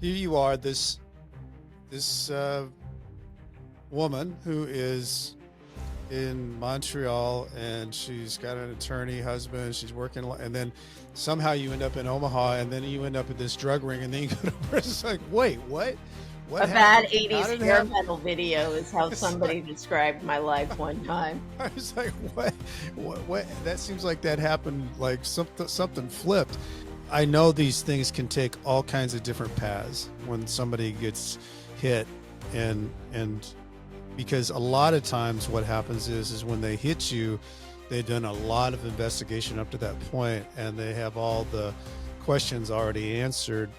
here you are, this woman who is in Montreal, and she's got an attorney husband. She's working, and then somehow you end up in Omaha, and then you end up in this drug ring, and then you go to prison. It's like, wait, what? A bad 80s hair metal video is how somebody described my life one time. I was like, what? That seems like that happened, like something flipped. I know these things can take all kinds of different paths when somebody gets hit, and because a lot of times what happens is when they hit you, they've done a lot of investigation up to that point, and they have all the questions already answered.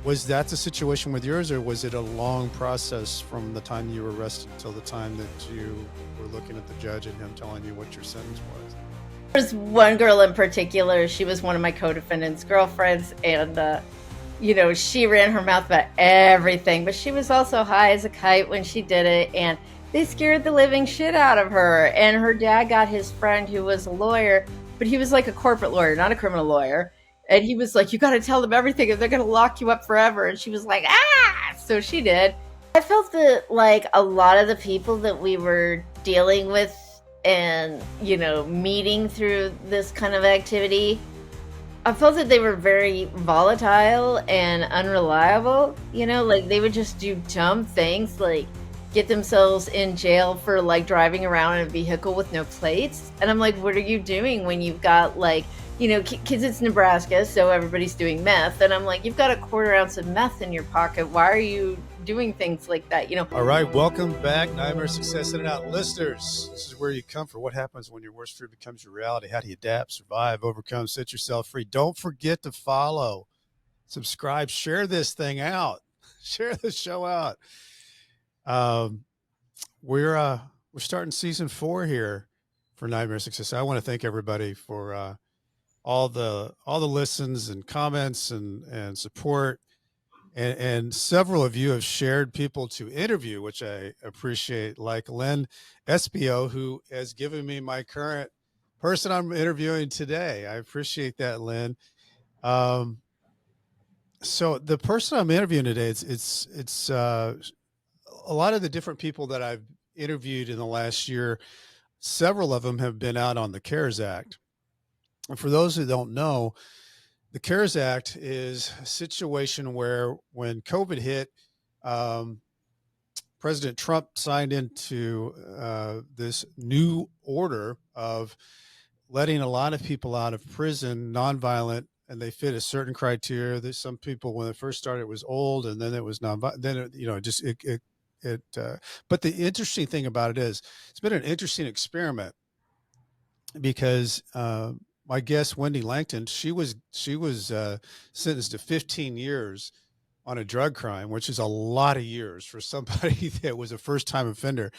Was that the situation with yours, or was it a long process from the time you were arrested until the time that you were looking at the judge and him telling you what your sentence was? There's one girl in particular. She was one of my co-defendants' girlfriends, and she ran her mouth about everything, but she was also high as a kite when she did it, and they scared the living shit out of her. And her dad got his friend, who was a lawyer, but he was like a corporate lawyer, not a criminal lawyer. And he was like, you got to tell them everything, or they're going to lock you up forever. And she was like, ah! So she did. I felt that, like, a lot of the people that we were dealing with and, meeting through this kind of activity, I felt that they were very volatile and unreliable. Like, they would just do dumb things, like get themselves in jail for, like, driving around in a vehicle with no plates. And I'm like, what are you doing when you've got, like, kids, it's Nebraska, so everybody's doing meth. And I'm like, you've got a quarter ounce of meth in your pocket. Why are you doing things like that? All right. Welcome back, Nightmare Success In and Out listeners. This is where you come for what happens when your worst fear becomes your reality. How do you adapt, survive, overcome, set yourself free? Don't forget to follow, subscribe, share this thing out, share the show out. We're starting season 4 here for Nightmare Success. I want to thank everybody for, all the listens and comments and support, and several of you have shared people to interview, which I appreciate, like Lynn Espio, who has given me my current person I'm interviewing today. I appreciate that, Lynn. So the person I'm interviewing today, it's a lot of the different people that I've interviewed in the last year. Several of them have been out on the CARES Act. And for those who don't know, the CARES Act is a situation where when COVID hit, President Trump signed into this new order of letting a lot of people out of prison, nonviolent, and they fit a certain criteria. There's some people, when it first started, it was old, and then it was nonviolent. Then but the interesting thing about it is, it's been an interesting experiment because my guest, Wendy Langton, she was sentenced to 15 years on a drug crime, which is a lot of years for somebody that was a first-time offender.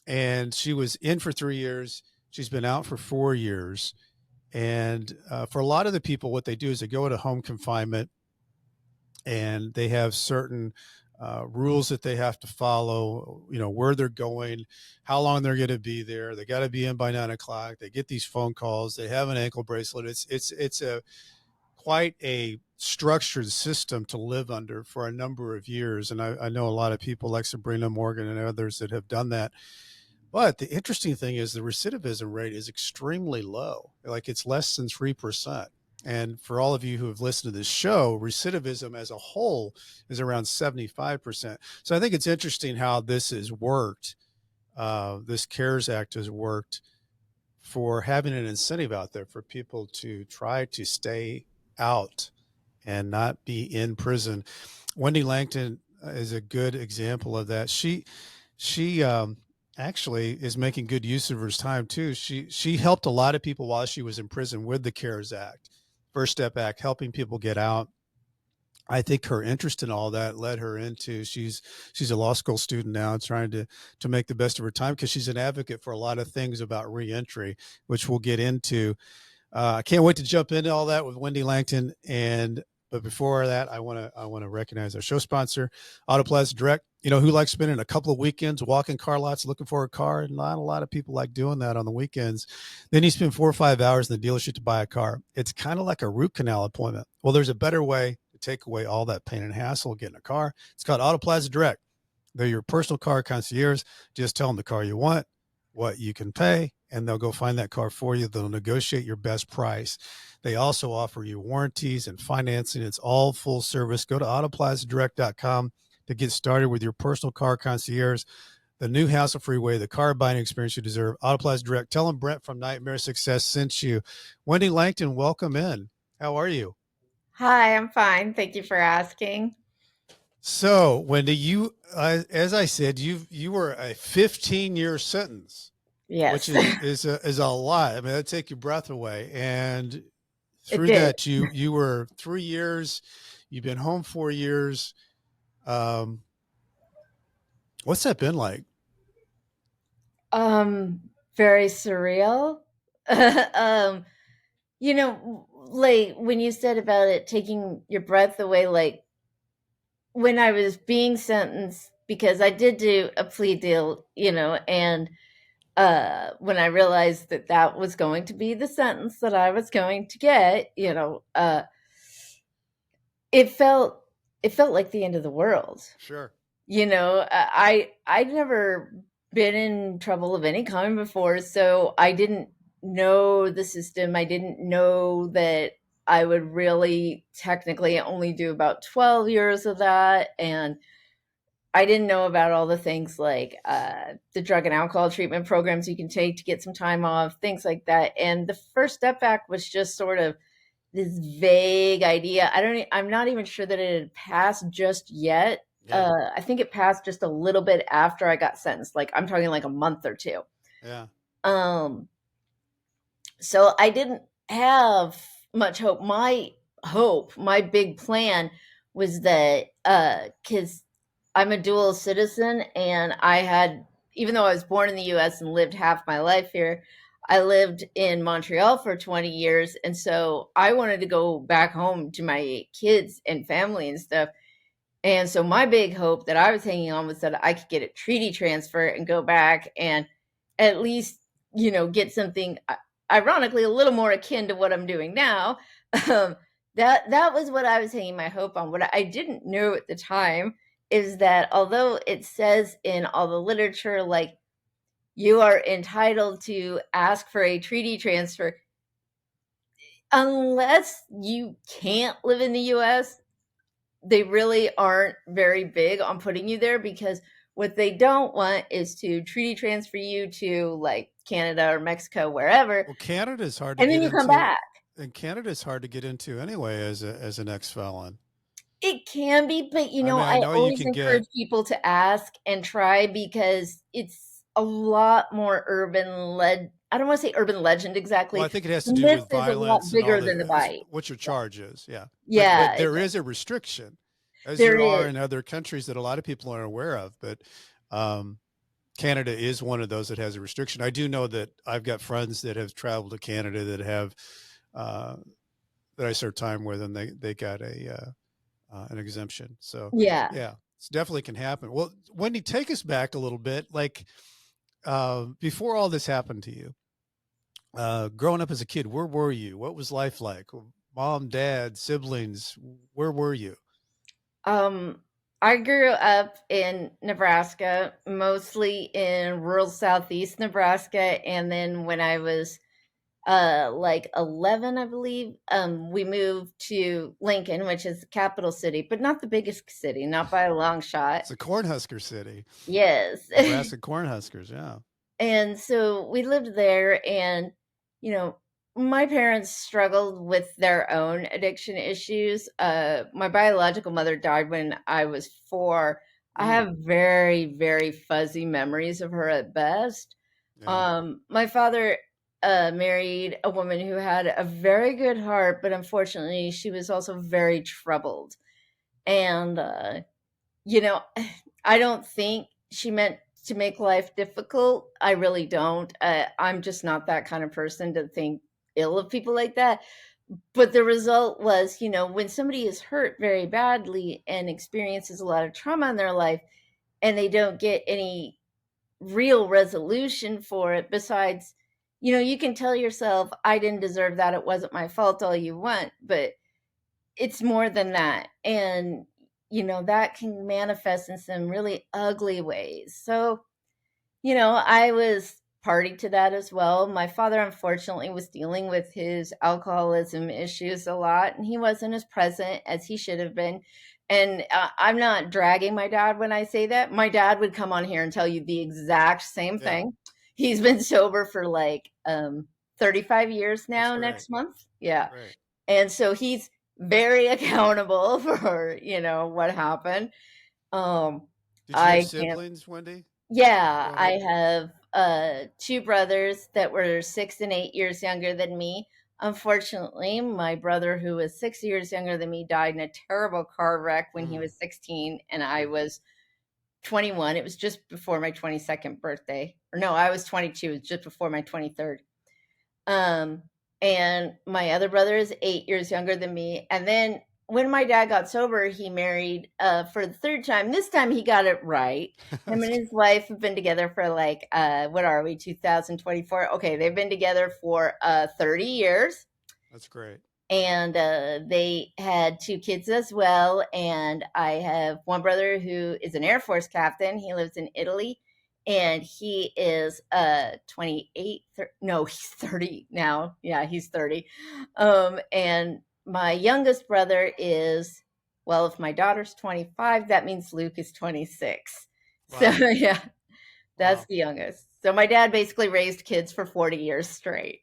And she was in for 3 years. She's been out for 4 years. And for a lot of the people, what they do is they go into home confinement, and they have certain rules that they have to follow, where they're going, how long they're going to be there. They got to be in by 9 o'clock. They get these phone calls. They have an ankle bracelet. It's quite a structured system to live under for a number of years. And I know a lot of people like Sabrina Morgan and others that have done that. But the interesting thing is the recidivism rate is extremely low. Like, it's less than 3%. And for all of you who have listened to this show, recidivism as a whole is around 75%. So I think it's interesting how this has worked. This CARES Act has worked for having an incentive out there for people to try to stay out and not be in prison. Wendy Langton is a good example of that. She actually is making good use of her time too. She helped a lot of people while she was in prison with the CARES Act. First Step Act, helping people get out. I think her interest in all that led her into, she's a law school student now, trying to make the best of her time, because she's an advocate for a lot of things about reentry, which we'll get into. I can't wait to jump into all that with Wendy Langton. But before that, I want to recognize our show sponsor, Auto Plaza Direct. Who likes spending a couple of weekends walking car lots looking for a car? Not a lot of people like doing that on the weekends. Then you spend 4 or 5 hours in the dealership to buy a car. It's kind of like a root canal appointment. Well, there's a better way to take away all that pain and hassle getting a car. It's called Auto Plaza Direct. They're your personal car concierge. Just tell them the car you want, what you can pay, and they'll go find that car for you. They'll negotiate your best price. They also offer you warranties and financing. It's all full service. Go to autoplazadirect.com to get started with your personal car concierge. The new hassle-free way, the car buying experience you deserve. Auto Plaza Direct. Tell them Brent from Nightmare Success sent you. Wendy Langton, welcome in. How are you? Hi, I'm fine. Thank you for asking. So, Wendy, you, as I said, you were a 15-year sentence, which Yes, is a lot. I mean, that'd take your breath away. And it through did. that, you were 3 years. You've been home 4 years. Um, what's that been like? Very surreal. um, like when you said about it taking your breath away, like when I was being sentenced, because I did do a plea deal, and when I realized that that was going to be the sentence that I was going to get, it felt it felt like the end of the world. Sure. I'd never been in trouble of any kind before, so I didn't know the system. I didn't know that I would really technically only do about 12 years of that, and I didn't know about all the things like the drug and alcohol treatment programs you can take to get some time off, things like that. And the First Step Back was just sort of this vague idea. I'm not even sure that it had passed just yet. Yeah. I think it passed just a little bit after I got sentenced. Like I'm talking like a month or two. Yeah. Um, so I didn't have much hope. My big plan was that because I'm a dual citizen and even though I was born in the US and lived half my life here, I lived in Montreal for 20 years. And so I wanted to go back home to my kids and family and stuff. And so my big hope that I was hanging on was that I could get a treaty transfer and go back and at least, get something ironically a little more akin to what I'm doing now. Um, that was what I was hanging my hope on. What I didn't know at the time is that although it says in all the literature, like you are entitled to ask for a treaty transfer, unless you can't live in the US, they really aren't very big on putting you there because what they don't want is to treaty transfer you to like Canada or Mexico, wherever, Well, Canada is hard to and then get you come into, back. and Canada is hard to get into anyway as an ex-felon. It can be, but I mean, I I know you always can get, encourage people to ask and try because it's a lot more urban led. I don't want to say urban legend well, I exactly. think it has to The do myth with is a lot violence and all bigger than the the, bite. what your charge is. Yeah. But Yeah, there is a restriction, as there there are is. in other countries that a lot of people aren't aware of. But um, Canada is one of those that has a restriction. I do know that I've got friends that have traveled to Canada that have, uh, that I served time with, and they got an exemption. So Yeah. yeah, it definitely can happen. Well, Wendy, take us back a little bit. Like before all this happened to you, growing up as a kid, where were you? What was life like? Mom, dad, siblings, where were you? Um, I grew up in Nebraska, mostly in rural southeast Nebraska, and then when I was like 11, I believe, we moved to Lincoln, which is the capital city, but not the biggest city, not by a long shot. It's a Cornhusker city, Yes. Nebraska Cornhuskers. Yeah. And so we lived there, and you know my parents struggled with their own addiction issues. My biological mother died when I was 4. I Mm, have very very fuzzy memories of her at best. yeah. My father married a woman who had a very good heart, but unfortunately she was also very troubled. And you know, I don't think she meant to make life difficult. I really don't. I'm just not that kind of person to think ill of people like that. But the result was, when somebody is hurt very badly and experiences a lot of trauma in their life and they don't get any real resolution for it, besides, you can tell yourself, I didn't deserve that. It wasn't my fault, all you want. But it's more than that. And, that can manifest in some really ugly ways. So, I was party to that as well. My father, unfortunately, was dealing with his alcoholism issues a lot, and he wasn't as present as he should have been. And I'm not dragging my dad when I say that. My dad would come on here and tell you the exact same Yeah, thing. He's been sober for like 35 years that's now great. next month. Yeah. Great. And so he's very accountable for, what happened. Um, Did you have I can't siblings, Wendy, yeah, growing I up? have two brothers that were 6 and 8 years younger than me. Unfortunately, my brother, who was 6 years younger than me, died in a terrible car wreck when he Mm, was 16 and I mm, was 21. It was just before my 22nd birthday. Or no, I was 22, it was just before my 23rd. Um, and my other brother is 8 years younger than me. And then when my dad got sober, he married for the third time. This time he got it right. Him that's and his wife have been together for like, what are we, 2024? Okay, they've been together for 30 years. that's great. And they had two kids as well. And I have one brother who is an Air Force captain. He lives in Italy, and he is 28. No, he's 30 now. Yeah, he's 30. And my youngest brother is, well, if my daughter's 25, that means Luke is 26. So, Wow. yeah, that's Wow. the youngest. So my dad basically raised kids for 40 years straight.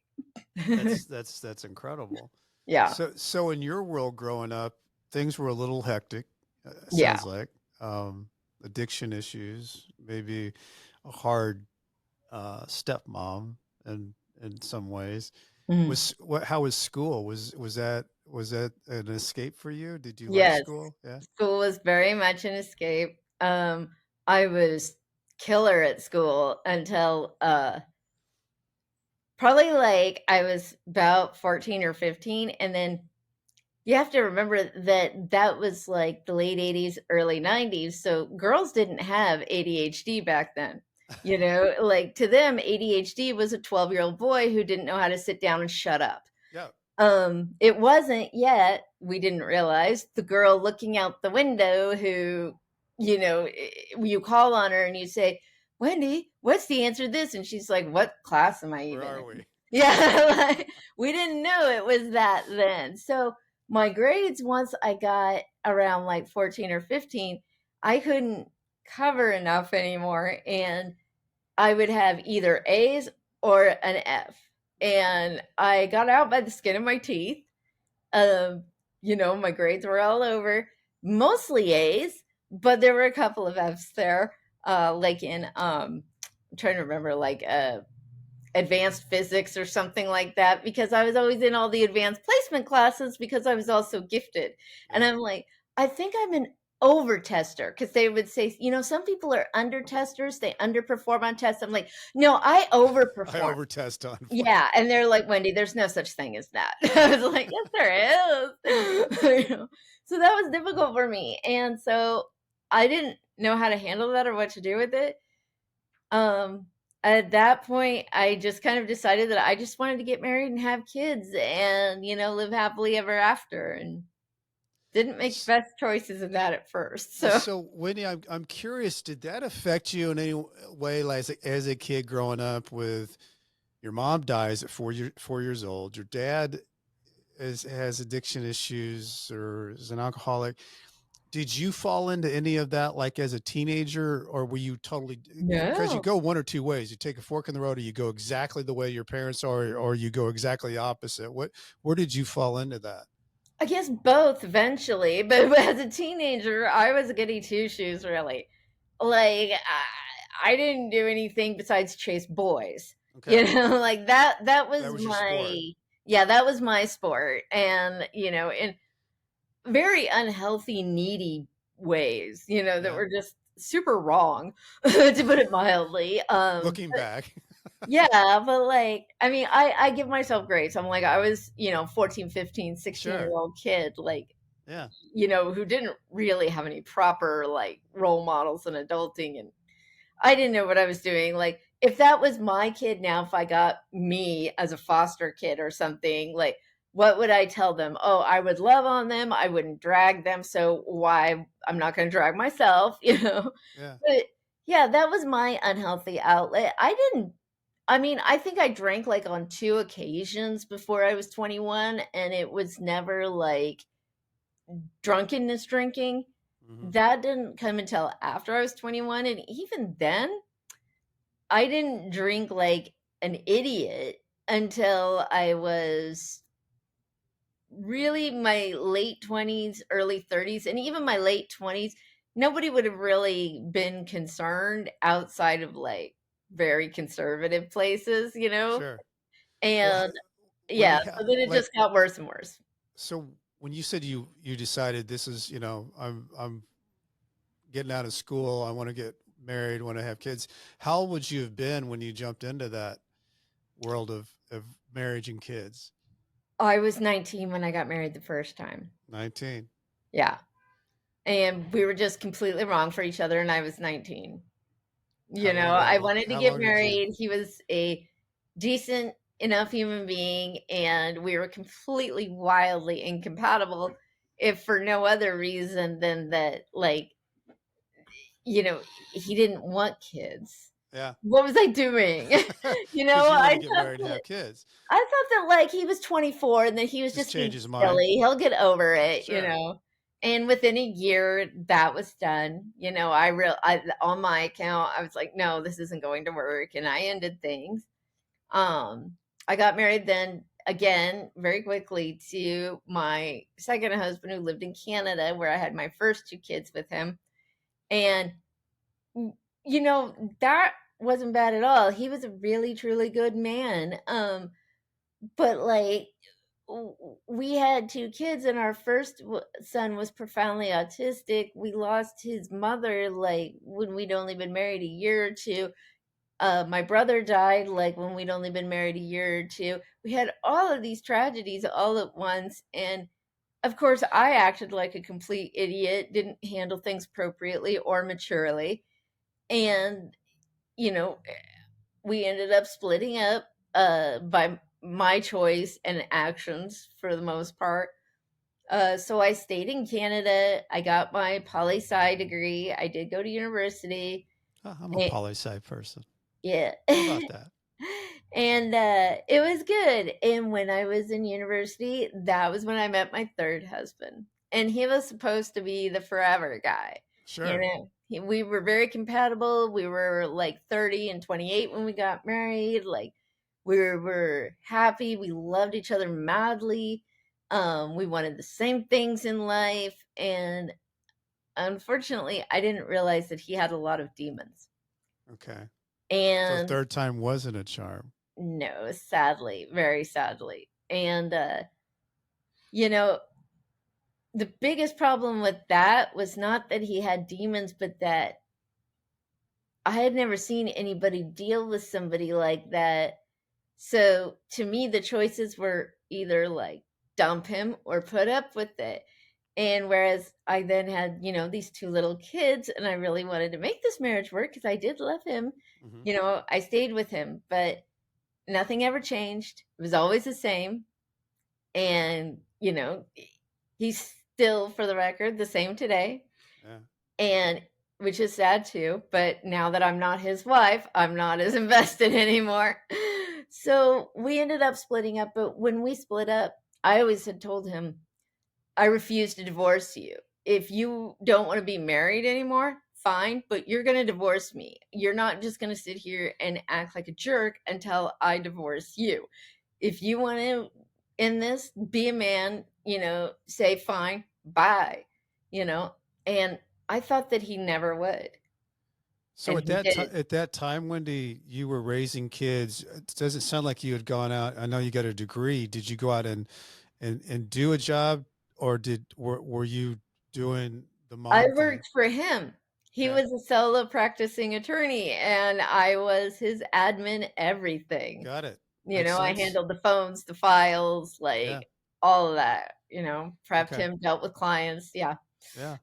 That's incredible. Yeah. So in your world growing up, things were a little hectic. Yeah. Sounds like addiction issues, maybe a hard stepmom, and in some ways. Mhm. Was what? How was school? Was that an escape for you? Did you like Yes. school? Yeah. School was very much an escape. I was killer at school until probably like I was about 14 or 15. And then you have to remember that that was like the late 80s, early 90s. So girls didn't have ADHD back then. Like to them, ADHD was a 12-year-old boy who didn't know how to sit down and shut up. Yeah. It wasn't yet, we didn't realize, the girl looking out the window who, you call on her and you say, Wendy, what's the answer to this? And she's like, what class am I Where even are in? we? Yeah, like, we didn't know it was that then. So my grades, once I got around like 14 or 15, I couldn't cover enough anymore. And I would have either A's or an F. And I got out by the skin of my teeth. Um, my grades were all over, mostly A's, but there were a couple of F's there. Like in I'm trying to remember, like advanced physics or something like that, because I was always in all the advanced placement classes because I was also gifted. And Yeah. I'm like, I think I'm an over tester, because they would say, some people are under testers, they underperform on tests. I'm like, no, I I overperform. overtest on. Yeah, and they're like, Wendy, there's no such thing as that. I was like, yes, there is. So that was difficult for me, and so I didn't know how to handle that or what to do with it. Um, at that point, I just kind of decided that I just wanted to get married and have kids, and live happily ever after, and didn't make the S- best choices in that at first. Well, So so Whitney, I'm curious. Did that affect you in any way, like as a kid growing up with your mom dies at 4 years old, your dad has addiction issues or is an alcoholic? Did you fall into any of that like as a teenager, or were you totally, because you no, go one or two ways. You take a fork in the road, or you go exactly the way your parents are, or you go exactly opposite. Where did you fall into that? I guess both eventually, but as a teenager, I was a goody two shoes, really. Like I didn't do anything besides chase boys. Okay. Like that That was was your sport. my yeah, that was my sport. And in very unhealthy, needy ways, that Yeah. were just super wrong, to put it mildly. Looking back. Yeah, but like, I mean, I give myself grace. I'm like, I was, 14, 15, 16 year Sure. old kid, like, Yeah. who didn't really have any proper like role models in adulting. And I didn't know what I was doing. Like, if that was my kid now, if I got me as a foster kid or something, like, what would I tell them? Oh, I would love on them. I wouldn't drag them. So why? I'm not going to drag myself, Yeah. But yeah, that was my unhealthy outlet. I mean, I think I drank like on 2 occasions before I was 21, and it was never like drunkenness drinking. Hmm. That didn't come until after I was 21, and even then, I didn't drink like an idiot until I was really my late 20s, early 30s, and even my late 20s. Nobody would have really been concerned outside of like very conservative places. Sure. Well, And Wendy, yeah, so then it like, just got worse and worse. so when you said you decided this is, I'm getting out of school, I want to get married, want to have kids. How old would you have been when you jumped into that world of marriage and kids? I was 19 when I got married the first time. 19. Yeah. And we were just completely wrong for each other, and I was 19. I wanted to How get long did you, married. He was a decent enough human being, and we were completely wildly incompatible, if for no other reason than that, like, he didn't want kids. yeah. What was I doing? Cause you want I to get thought married and that have kids. I thought that like he was 24 and that he was Just just change being his mind. silly. He'll get over it. Sure. And within a year, that was done. On my account, I was like, no, this isn't going to work, and I ended things. I got married then again very quickly to my second husband who lived in Canada, where I had my first 2 kids with him, and that wasn't bad at all. He was a really truly good man. But like we had 2 kids, and our first son was profoundly autistic. We lost his mother like when we'd only been married a year or 2. My brother died like when we'd only been married a year or 2. We had all of these tragedies all at once, and of course I acted like a complete idiot, didn't handle things appropriately or maturely, and you know we ended up splitting up by my choice and actions for the most part. So I stayed in Canada. I got my poli sci degree. I did go to university. Oh, I'm a And, poli sci person. yeah. How about that? And it was good. And when I was in university, that was when I met my third husband. And he was supposed to be the forever guy. Sure. We were very compatible. We were like 30 and 28 when we got married. Like we were happy. We loved each other madly. We wanted the same things in life. And unfortunately, I didn't realize that he had a lot of demons. Okay. So And third time wasn't a charm. no, sadly, very sadly. And, you know, the biggest problem with that was not that he had demons, but that I had never seen anybody deal with somebody like that. So to me, the choices were either like dump him or put up with it. And whereas I then had, these 2 little kids, and I really wanted to make this marriage work because I did love him, Hmm. I stayed with him, but nothing ever changed. It was always the same. And, he's still, for the record, the same today. Yeah. And which is sad too. But now that I'm not his wife, I'm not as invested anymore. So we ended up splitting up. But when we split up, I always had told him, I refuse to divorce you. If you don't want to be married anymore, fine, but you're going to divorce me. You're not just going to sit here and act like a jerk until I divorce you. If you want to end this, be a man, say fine, bye, and I thought that he never would. So And he did. at that time, Wendy, you were raising kids. It doesn't sound like you had gone out. I know you got a degree. Did you go out and do a job, or were you doing the I mom thing? worked for him. He Okay. was a solo practicing attorney, and I was his admin everything. Got it. Makes I sense. handled the phones, the files, Yeah. like all of that, prepped Okay. him, dealt with clients. Yeah. Yeah.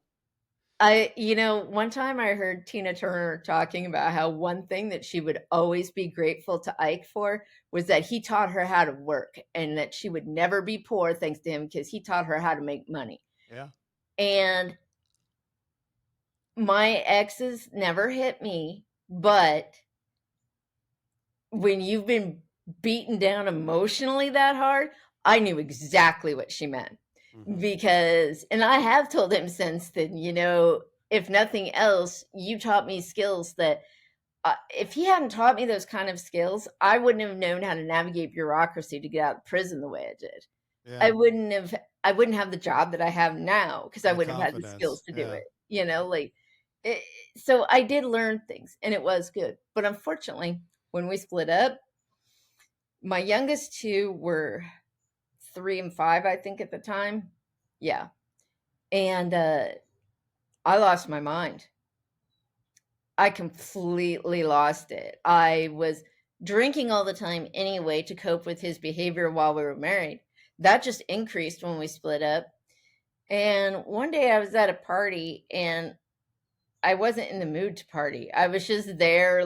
One time I heard Tina Turner talking about how one thing that she would always be grateful to Ike for was that he taught her how to work and that she would never be poor thanks to him because he taught her how to make money. Yeah. And my exes never hit me, but when you've been beaten down emotionally that hard, I knew exactly what she meant. Because, and I have told him since then, if nothing else, you taught me skills that if he hadn't taught me those kind of skills, I wouldn't have known how to navigate bureaucracy to get out of prison the way I did. Yeah. I wouldn't have the job that I have now because I wouldn't have had the skills to do it. So I did learn things and it was good. But unfortunately, when we split up, my youngest two were 3 and 5, I think, at the time. Yeah. And I lost my mind. I completely lost it. I was drinking all the time anyway to cope with his behavior while we were married. That just increased when we split up. And one day I was at a party and I wasn't in the mood to party. I was just there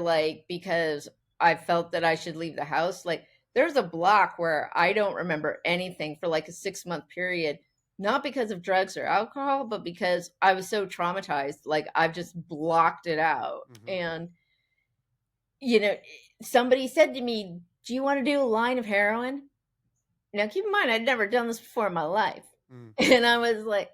because I felt that I should leave the house. There's a block where I don't remember anything for a 6-month period, not because of drugs or alcohol, but because I was so traumatized. I've just blocked it out. And, somebody said to me, do you want to do a line of heroin? Now, keep in mind, I'd never done this before in my life. And I was like,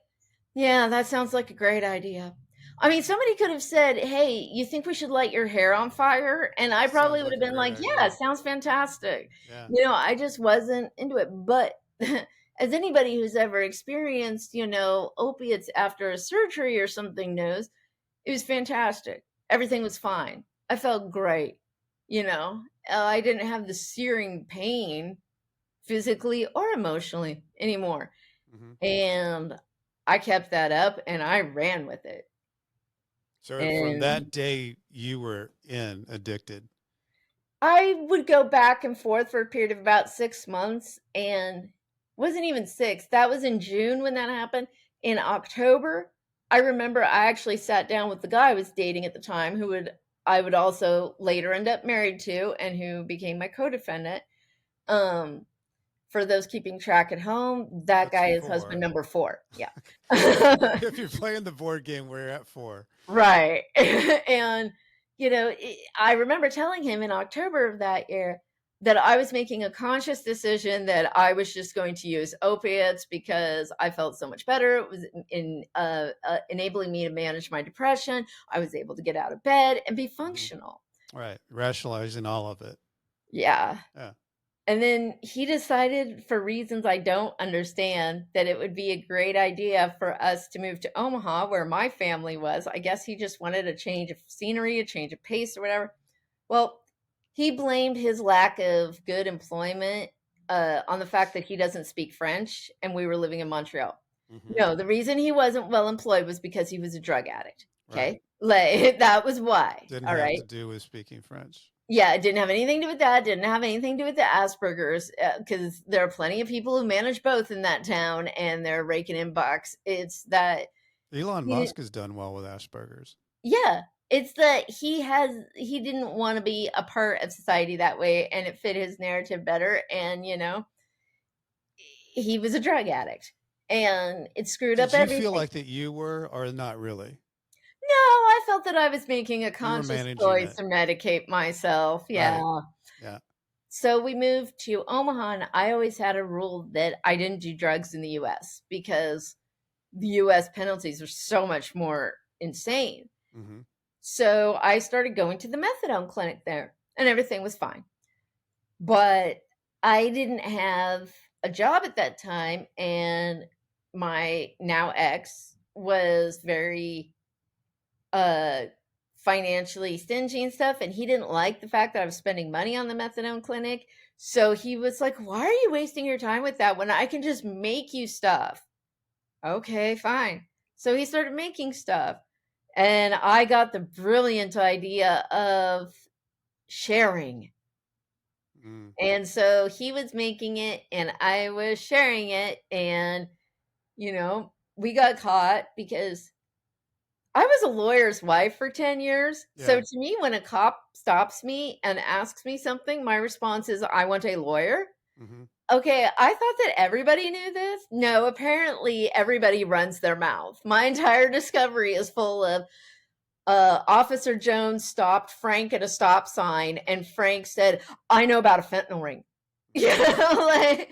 yeah, that sounds like a great idea. I mean, somebody could have said, hey, you think we should light your hair on fire? And I probably would have been like, yeah, it sounds fantastic. Yeah. I just wasn't into it. But as anybody who's ever experienced, opiates after a surgery or something knows, it was fantastic. Everything was fine. I felt great. I didn't have the searing pain physically or emotionally anymore. And I kept that up and I ran with it. So from that day, you were addicted. I would go back and forth for a period of about 6 months, and wasn't even 6. That was in June when that happened. In October, I remember I actually sat down with the guy I was dating at the time, I would also later end up married to, and who became my co-defendant. For those keeping track at home, that guy is husband number 4. Yeah. If you're playing the board game, we're at 4. Right. And, I remember telling him in October of that year that I was making a conscious decision that I was just going to use opiates because I felt so much better. It was enabling me to manage my depression. I was able to get out of bed and be functional. Right. Rationalizing all of it. Yeah. And then he decided, for reasons I don't understand, that it would be a great idea for us to move to Omaha, where my family was. I guess he just wanted a change of scenery, a change of pace or whatever. Well, he blamed his lack of good employment on the fact that he doesn't speak French and we were living in Montreal. No, the reason he wasn't well employed was because he was a drug addict. Okay. Right. That was why. Didn't have to do with speaking French. Yeah, it didn't have anything to do with that. Didn't have anything to do with the Asperger's, because there are plenty of people who manage both in that town, and they're raking in bucks. It's that Elon Musk has done well with Asperger's. Yeah, it's that he didn't want to be a part of society that way, and it fit his narrative better. And he was a drug addict, and it screwed up everything. Did you feel like that you were, or not really? No, I felt that I was making a conscious choice to medicate myself. Yeah. Right. Yeah. So we moved to Omaha, and I always had a rule that I didn't do drugs in the U.S. because the U.S. penalties are so much more insane. So I started going to the methadone clinic there, and everything was fine. But I didn't have a job at that time, and my now ex was very financially stingy and stuff, and he didn't like the fact that I was spending money on the methadone clinic. So he was like, why are you wasting your time with that when I can just make you stuff? Okay, fine. So he started making stuff, and I got the brilliant idea of sharing. And so he was making it and I was sharing it, and we got caught because I a lawyer's wife for 10 years. Yeah. So to me, when a cop stops me and asks me something, my response is, I want a lawyer. Mm-hmm. Okay, I thought that everybody knew this. No, apparently everybody runs their mouth. My entire discovery is full of Officer Jones stopped Frank at a stop sign, and Frank said, I know about a fentanyl ring. You know, like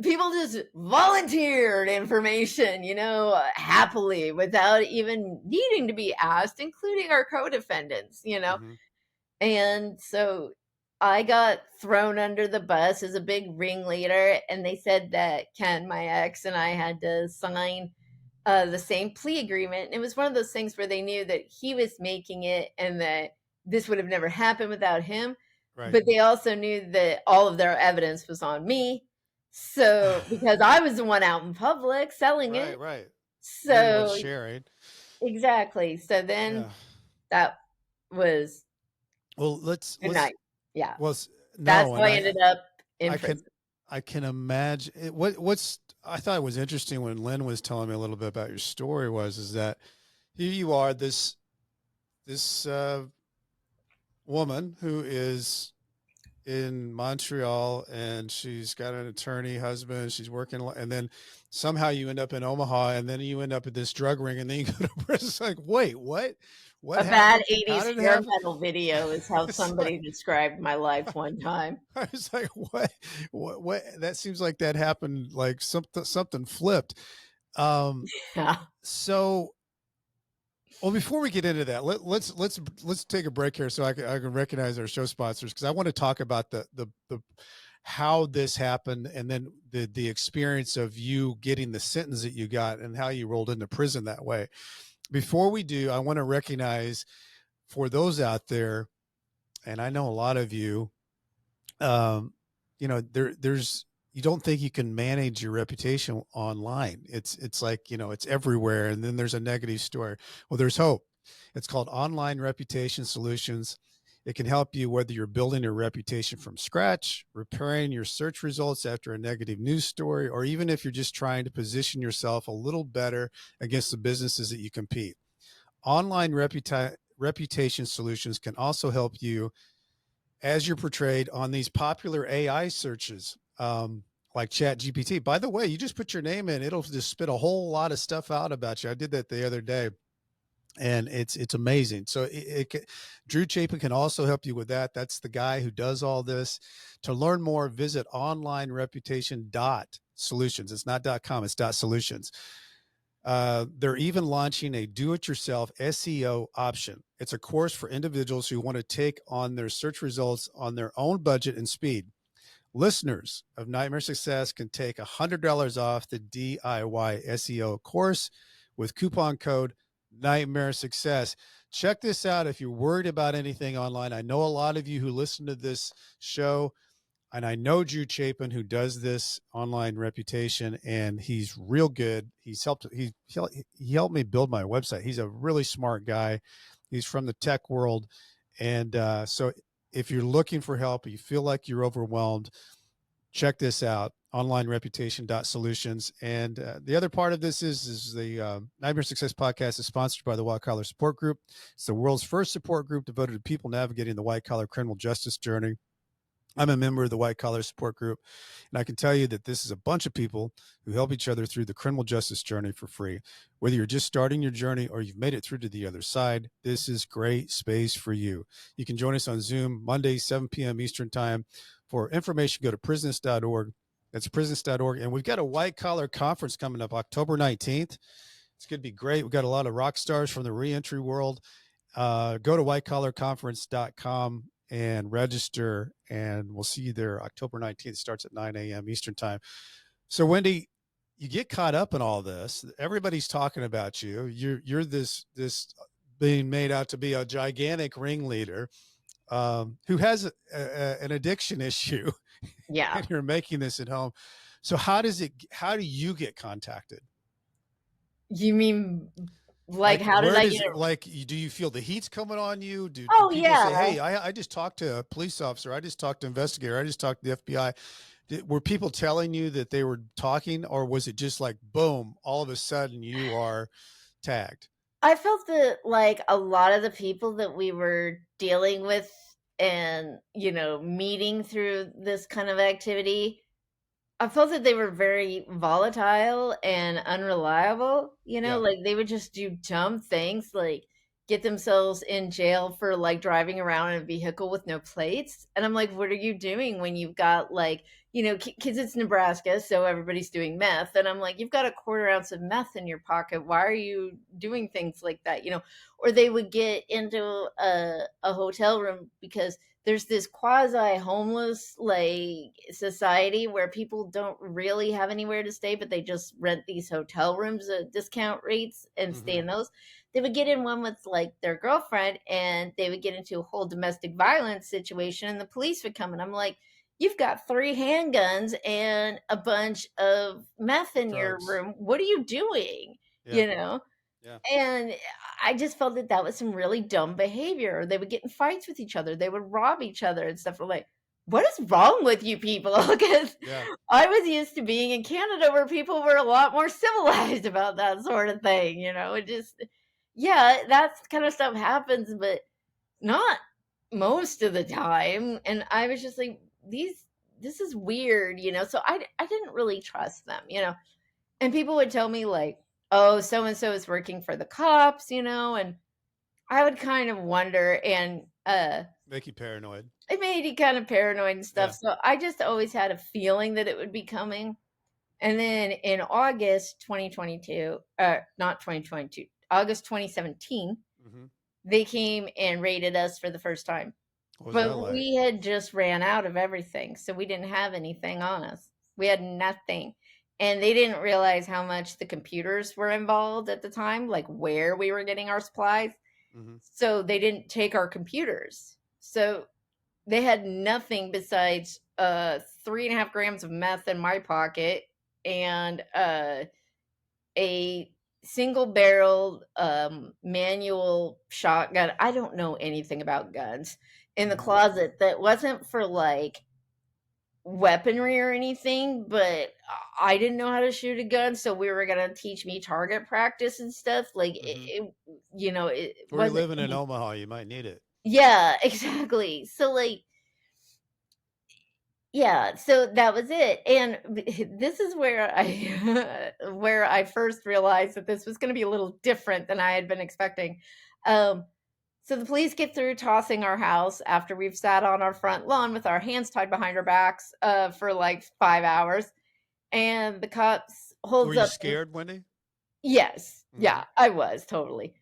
people just volunteered information, happily without even needing to be asked, including our co-defendants, Mm-hmm. And so I got thrown under the bus as a big ringleader, and they said that Ken, my ex, and I had to sign the same plea agreement. And it was one of those things where they knew that he was making it and that this would have never happened without him. Right. But they also knew that all of their evidence was on me. So, because I was the one out in public selling it. Right. So, sharing. exactly. So then that was well. Let's night. Yeah. Well, that's how I ended up in prison. I can imagine I thought it was interesting when Lynn was telling me a little bit about your story is that here you are, this woman who is in Montreal and she's got an attorney husband, she's working, and then somehow you end up in Omaha and then you end up at this drug ring and then you go to prison. It's like, wait, what? A bad 80s hair metal video is how somebody described my life one time. I was like, what? That seems like that happened, like something flipped. Yeah. So, well, before we get into that, let's take a break here so I can recognize our show sponsors, because I want to talk about the how this happened and then the experience of you getting the sentence that you got and how you rolled into prison that way. Before we do, I want to recognize for those out there, and I know a lot of you, there's you don't think you can manage your reputation online. It's like, it's everywhere. And then there's a negative story. Well, there's hope. It's called Online Reputation Solutions. It can help you whether you're building a reputation from scratch, repairing your search results after a negative news story, or even if you're just trying to position yourself a little better against the businesses that you compete. Online reputation solutions can also help you as you're portrayed on these popular AI searches, like Chat GPT. By the way, you just put your name in, it'll just spit a whole lot of stuff out about you. I did that the other day, and it's amazing. So Drew Chapin can also help you with that. That's the guy who does all this. To learn more, visit onlinereputation.solutions. It's not .com, it's .solutions. They're even launching a do-it-yourself SEO option. It's a course for individuals who want to take on their search results on their own budget and speed. Listeners of Nightmare Success can take $100 off the DIY SEO course with coupon code Nightmare Success. Check this out if you're worried about anything online. I know a lot of you who listen to this show, and I know Drew Chapin, who does this online reputation, and he's real good. He helped me build my website. He's a really smart guy. He's from the tech world. And so if you're looking for help, you feel like you're overwhelmed, check this out, onlinereputation.solutions. And the other part of this is the Nightmare Success podcast is sponsored by the White Collar Support Group. It's the world's first support group devoted to people navigating the white collar criminal justice journey. I'm a member of the White Collar Support Group, and I can tell you that this is a bunch of people who help each other through the criminal justice journey for free. Whether you're just starting your journey or you've made it through to the other side, this is great space for you. You can join us on Zoom Monday, 7 p.m. Eastern Time. For information, go to prisonist.org. That's prisonist.org. And we've got a White Collar Conference coming up October 19th. It's going to be great. We've got a lot of rock stars from the reentry world. Go to whitecollarconference.com and register, and we'll see you there October 19th. Starts at 9 a.m. Eastern Time. So, Wendy, you get caught up in all this. Everybody's talking about you. You're this being made out to be a gigantic ringleader who has an addiction issue. Yeah. And you're making this at home. So how do you get contacted? You mean how did I get it? Do you feel the heat's coming on you? Do people say, hey, I just talked to a police officer. I just talked to an investigator. I just talked to the FBI. Were people telling you that they were talking, or was it just like, boom, all of a sudden you are tagged? I felt that like a lot of the people that we were dealing with and, meeting through this kind of activity, I felt that they were very volatile and unreliable, Yeah. like they would just do dumb things like get themselves in jail for like driving around in a vehicle with no plates. And I'm like, what are you doing when you've got like, kids, it's Nebraska, so everybody's doing meth. And I'm like, you've got a quarter ounce of meth in your pocket. Why are you doing things like that? Or they would get into a hotel room because there's this quasi homeless like society where people don't really have anywhere to stay, but they just rent these hotel rooms at discount rates and stay Hmm. in those. They would get in one with like their girlfriend and they would get into a whole domestic violence situation and the police would come and I'm like, you've got 3 handguns and a bunch of meth in your Drugs. room. What are you doing? Yeah. You know? Yeah. And I just felt that that was some really dumb behavior. They would get in fights with each other. They would rob each other and stuff. We're like, what is wrong with you people? Because Yeah. I was used to being in Canada where people were a lot more civilized about that sort of thing. It just, yeah, that kind of stuff happens, but not most of the time. And I was just like, this is weird. So I didn't really trust them. And people would tell me like, oh, so and so is working for the cops. And I would kind of wonder, and Make you paranoid. it made you kind of paranoid and stuff. Yeah. So I just always had a feeling that it would be coming. And then in August 2022, not 2022, August 2017, Hmm. they came and raided us for the first time. What was that But like? we had just ran out of everything, so we didn't have anything on us. We had nothing. And they didn't realize how much the computers were involved at the time, like where we were getting our supplies. Hmm. So they didn't take our computers. So they had nothing besides 3.5 grams of meth in my pocket and a single barrel manual shotgun. I don't know anything about guns in the Hmm. closet that wasn't for like weaponry or anything, but I didn't know how to shoot a gun, so we were gonna teach me target practice and stuff. Like Hmm. it Where you're wasn't living in any. Omaha, you might need it. Yeah, exactly. So like, yeah, so that was it. And this is where I where I first realized that this was going to be a little different than I had been expecting. Um, so the police get through tossing our house after we've sat on our front lawn with our hands tied behind our backs for like 5 hours, and the cops Were holds you up. scared, Wendy? Yes, Hmm. yeah, I was totally.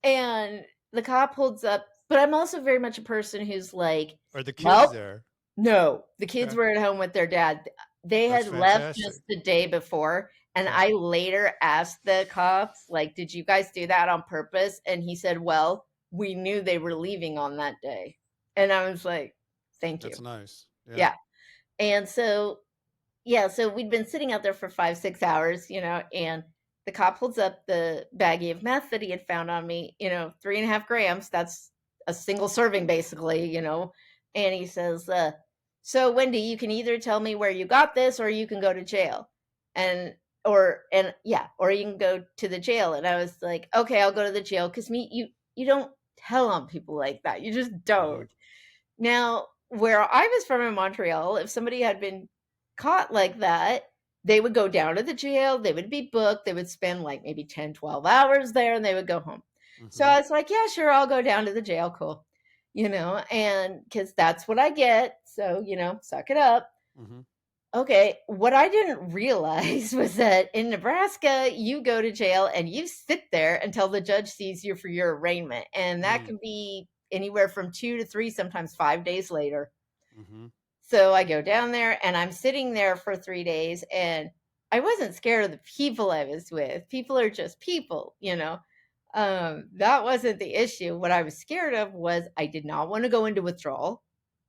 And the cop holds up, but I'm also very much a person who's like, Are the kids well, there? no, the kids Okay. were at home with their dad. They That's had left just fantastic. the day before, and Okay. I later asked the cops, like, "Did you guys do that on purpose?" And he said, "Well, we knew they were leaving on that day." And I was like, "Thank you." That's nice. Yeah. Yeah. And so, yeah, so we'd been sitting out there for 5, 6 hours, and the cop holds up the baggie of meth that he had found on me, 3.5 grams. That's a single serving, basically. And he says, so Wendy, you can either tell me where you got this or you can go to jail. Or you can go to the jail. And I was like, okay, I'll go to the jail because you don't tell on people like that. You just Hmm. don't. Now, where I was from in Montreal, if somebody had been caught like that, they would go down to the jail, they would be booked, they would spend like maybe 10, 12 hours there, and they would go home. So Hmm. I was like, yeah, sure, I'll go down to the jail. Cool. And because that's what I get. So, suck it up. Hmm. Okay. What I didn't realize was that in Nebraska, you go to jail and you sit there until the judge sees you for your arraignment. And that Mm. can be anywhere from 2 to 3, sometimes 5 days later. Hmm. So I go down there and I'm sitting there for 3 days and I wasn't scared of the people I was with. People are just people. That wasn't the issue. What I was scared of was I did not want to go into withdrawal,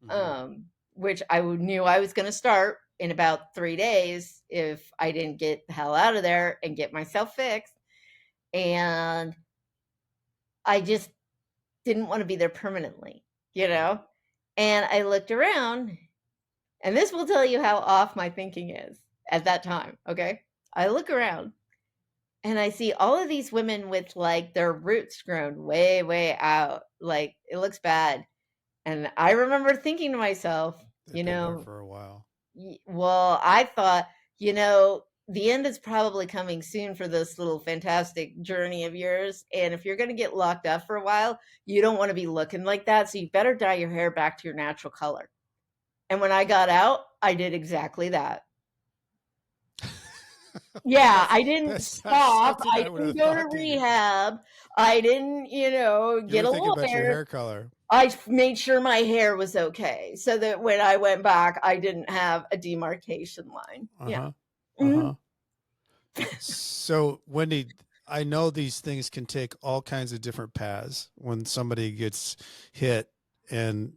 Hmm. which I knew I was going to start in about 3 days if I didn't get the hell out of there and get myself fixed. And I just didn't want to be there permanently. And I looked around, and this will tell you how off my thinking is at that time. Okay. I look around and I see all of these women with like their roots grown way, way out. Like it looks bad. And I remember thinking to myself, They've been there for a while. well, I thought, the end is probably coming soon for this little fantastic journey of yours. And if you're going to get locked up for a while, you don't want to be looking like that. So you better dye your hair back to your natural color. And when I got out, I did exactly that. Yeah, I didn't That's not stop. something I I would didn't have go to thought, David. rehab. I didn't, You get were a thinking about your lawyer. hair color. I made sure my hair was okay so that when I went back, I didn't have a demarcation line. Yeah. Uh-huh. Mhm. Uh-huh. So, Wendy, I know these things can take all kinds of different paths when somebody gets hit, and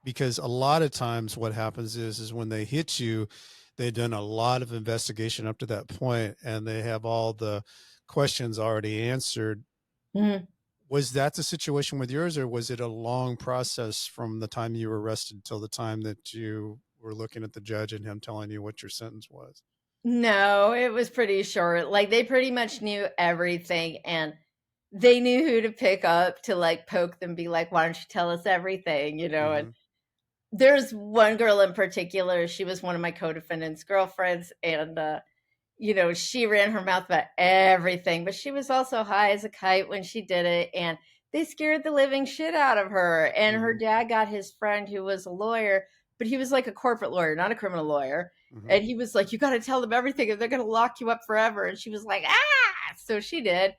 because a lot of times what happens is when they hit you, they've done a lot of investigation up to that point and they have all the questions already answered. Mhm. Was that the situation with yours, or was it a long process from the time you were arrested till the time that you were looking at the judge and him telling you what your sentence was? No, it was pretty short. Like they pretty much knew everything and they knew who to pick up to like poke them, be like, why don't you tell us everything? And Mm-hmm. there's one girl in particular, she was one of my co-defendants' girlfriends, and she ran her mouth about everything, but she was also high as a kite when she did it. And they scared the living shit out of her. And her Mm-hmm. dad got his friend who was a lawyer, but he was like a corporate lawyer, not a criminal lawyer. Mm-hmm. And he was like, you got to tell them everything or they're going to lock you up forever. And she was like, ah. So she did.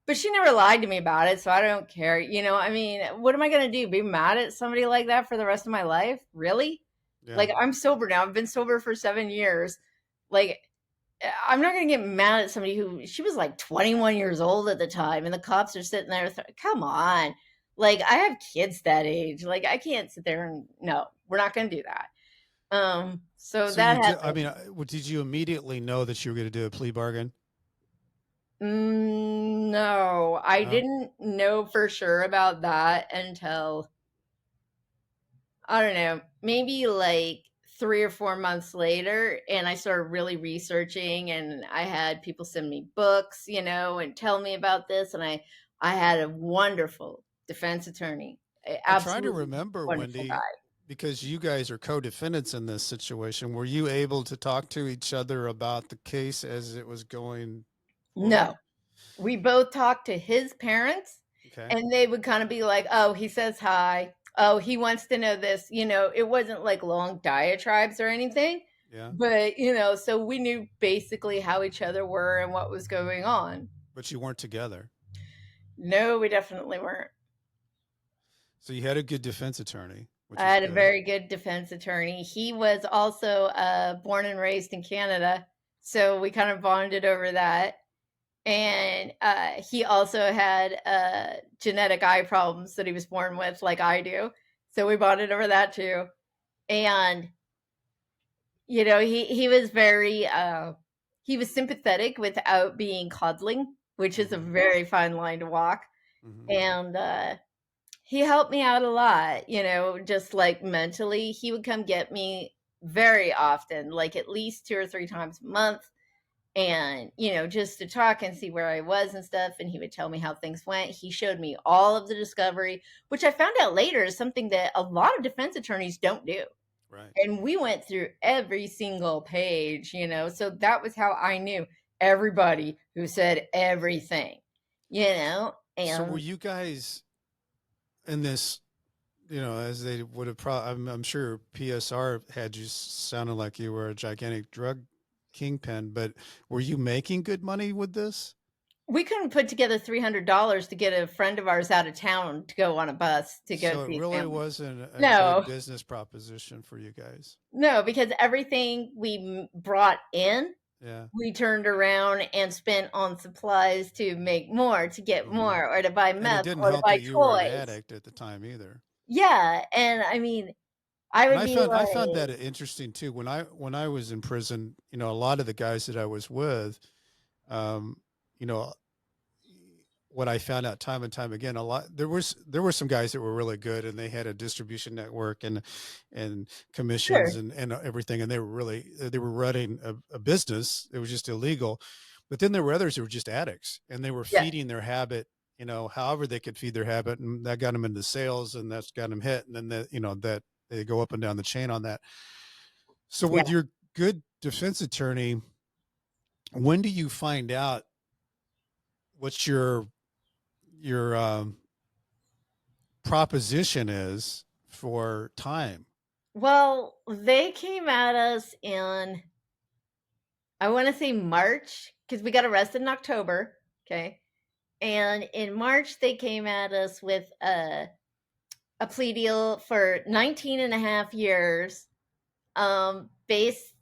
But she never lied to me about it. So I don't care. I mean, what am I going to do? Be mad at somebody like that for the rest of my life? Really? Yeah. Like, I'm sober now. I've been sober for 7 years. Like, I'm not going to get mad at somebody who she was like 21 years old at the time, and the cops are sitting there. Come on. Like, I have kids that age. Like, I can't sit there and no, we're not going to do that. So So you that did, I happened. mean, did you immediately know that you were going to do a plea bargain? No, I No. didn't know for sure about that until I don't know, maybe like 3 or 4 months later. And I started really researching, and I had people send me books, and tell me about this. And I had a wonderful defense attorney, I'm trying to absolutely remember, wonderful Wendy, guy. because you guys are co-defendants in this situation. Were you able to talk to each other about the case as it was going forward? No, we both talked to his parents, Okay. and they would kind of be like, oh, he says hi. Oh, he wants to know this. It wasn't like long diatribes or anything, Yeah. but, so we knew basically how each other were and what was going on. But you weren't together. No, we definitely weren't. So you had a good defense attorney, which I is had a good. very good defense attorney. He was also born and raised in Canada, so we kind of bonded over that. And he also had genetic eye problems that he was born with, like I do. So we bonded over that too. And he was very he was sympathetic without being coddling, which is a Mm-hmm. very fine line to walk. Mm-hmm. And he helped me out a lot, just like mentally. He would come get me very often, like at least 2 or 3 times a month, and just to talk and see where I was and stuff. And he would tell me how things went. He showed me all of the discovery, which I found out later is something that a lot of defense attorneys don't do. Right. And we went through every single page, so that was how I knew everybody who said everything, So were and you guys in this, as they would have probably, I'm sure PSR had you sounding like you were a gigantic drug kingpin, but were you making good money with this? we couldn't put together $300 to get a friend of ours out of town to go on a bus to go So it see his really family. wasn't a good No, business proposition for you guys. no, because everything we brought in, Yeah. we turned around and spent on supplies to make more, to get Hmm. more, or to buy And it meth, didn't or to help buy that you were an toys. addict at the time either. Yeah, and I mean, I And would I be found I found like, that interesting too. When I was in prison, a lot of the guys that I was with, um, you know, what I found out time and time again, a lot there were some guys that were really good and they had a distribution network and commissions sure, and everything, and they were running a business. It was just illegal. But then there were others who were just addicts, and they were Yeah. feeding their habit, however they could feed their habit, and that got them into sales, and that's got them hit, and then that they go up and down the chain on that. So Yeah. with your good defense attorney, when do you find out what your proposition is for time? Well, they came at us in, I want to say March, because we got arrested in October. Okay. And in March, they came at us with a plea deal for 19 and a half years, based,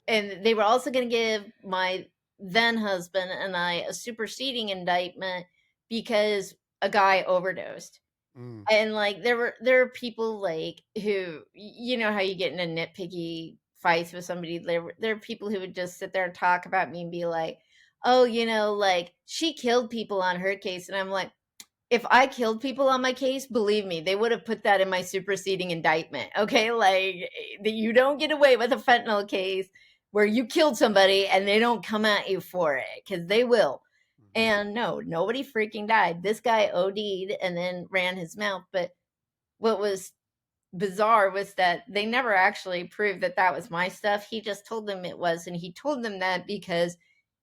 and they were also going to give my then husband and I a superseding indictment because a guy overdosed. Mm. And like there are people like who, you know how you get into nitpicky fights with somebody. There are people who would just sit there and talk about me and be like, oh, like she killed people on her case, and I'm like, if I killed people on my case, believe me, they would have put that in my superseding indictment. Okay, like you don't get away with a fentanyl case where you killed somebody and they don't come at you for it, because they will. Mm-hmm. And no, nobody freaking died. This guy OD'd and then ran his mouth. But what was bizarre was that they never actually proved that that was my stuff. He just told them it was, and he told them that because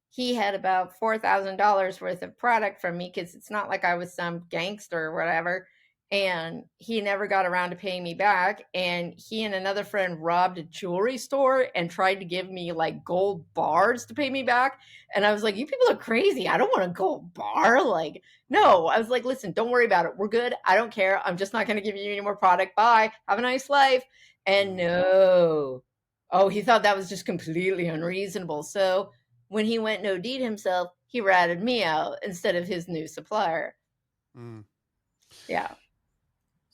he had about $4,000 worth of product from me, because it's not like I was some gangster or whatever. And he never got around to paying me back. And he and another friend robbed a jewelry store and tried to give me like gold bars to pay me back. And I was like, you people are crazy. I don't want a gold bar. Like, no. I was like, listen, don't worry about it. We're good. I don't care. I'm just not going to give you any more product. Bye. Have a nice life. And no. Oh, he thought that was just completely unreasonable. So when he went no deed himself, he ratted me out instead of his new supplier. Mm. Yeah.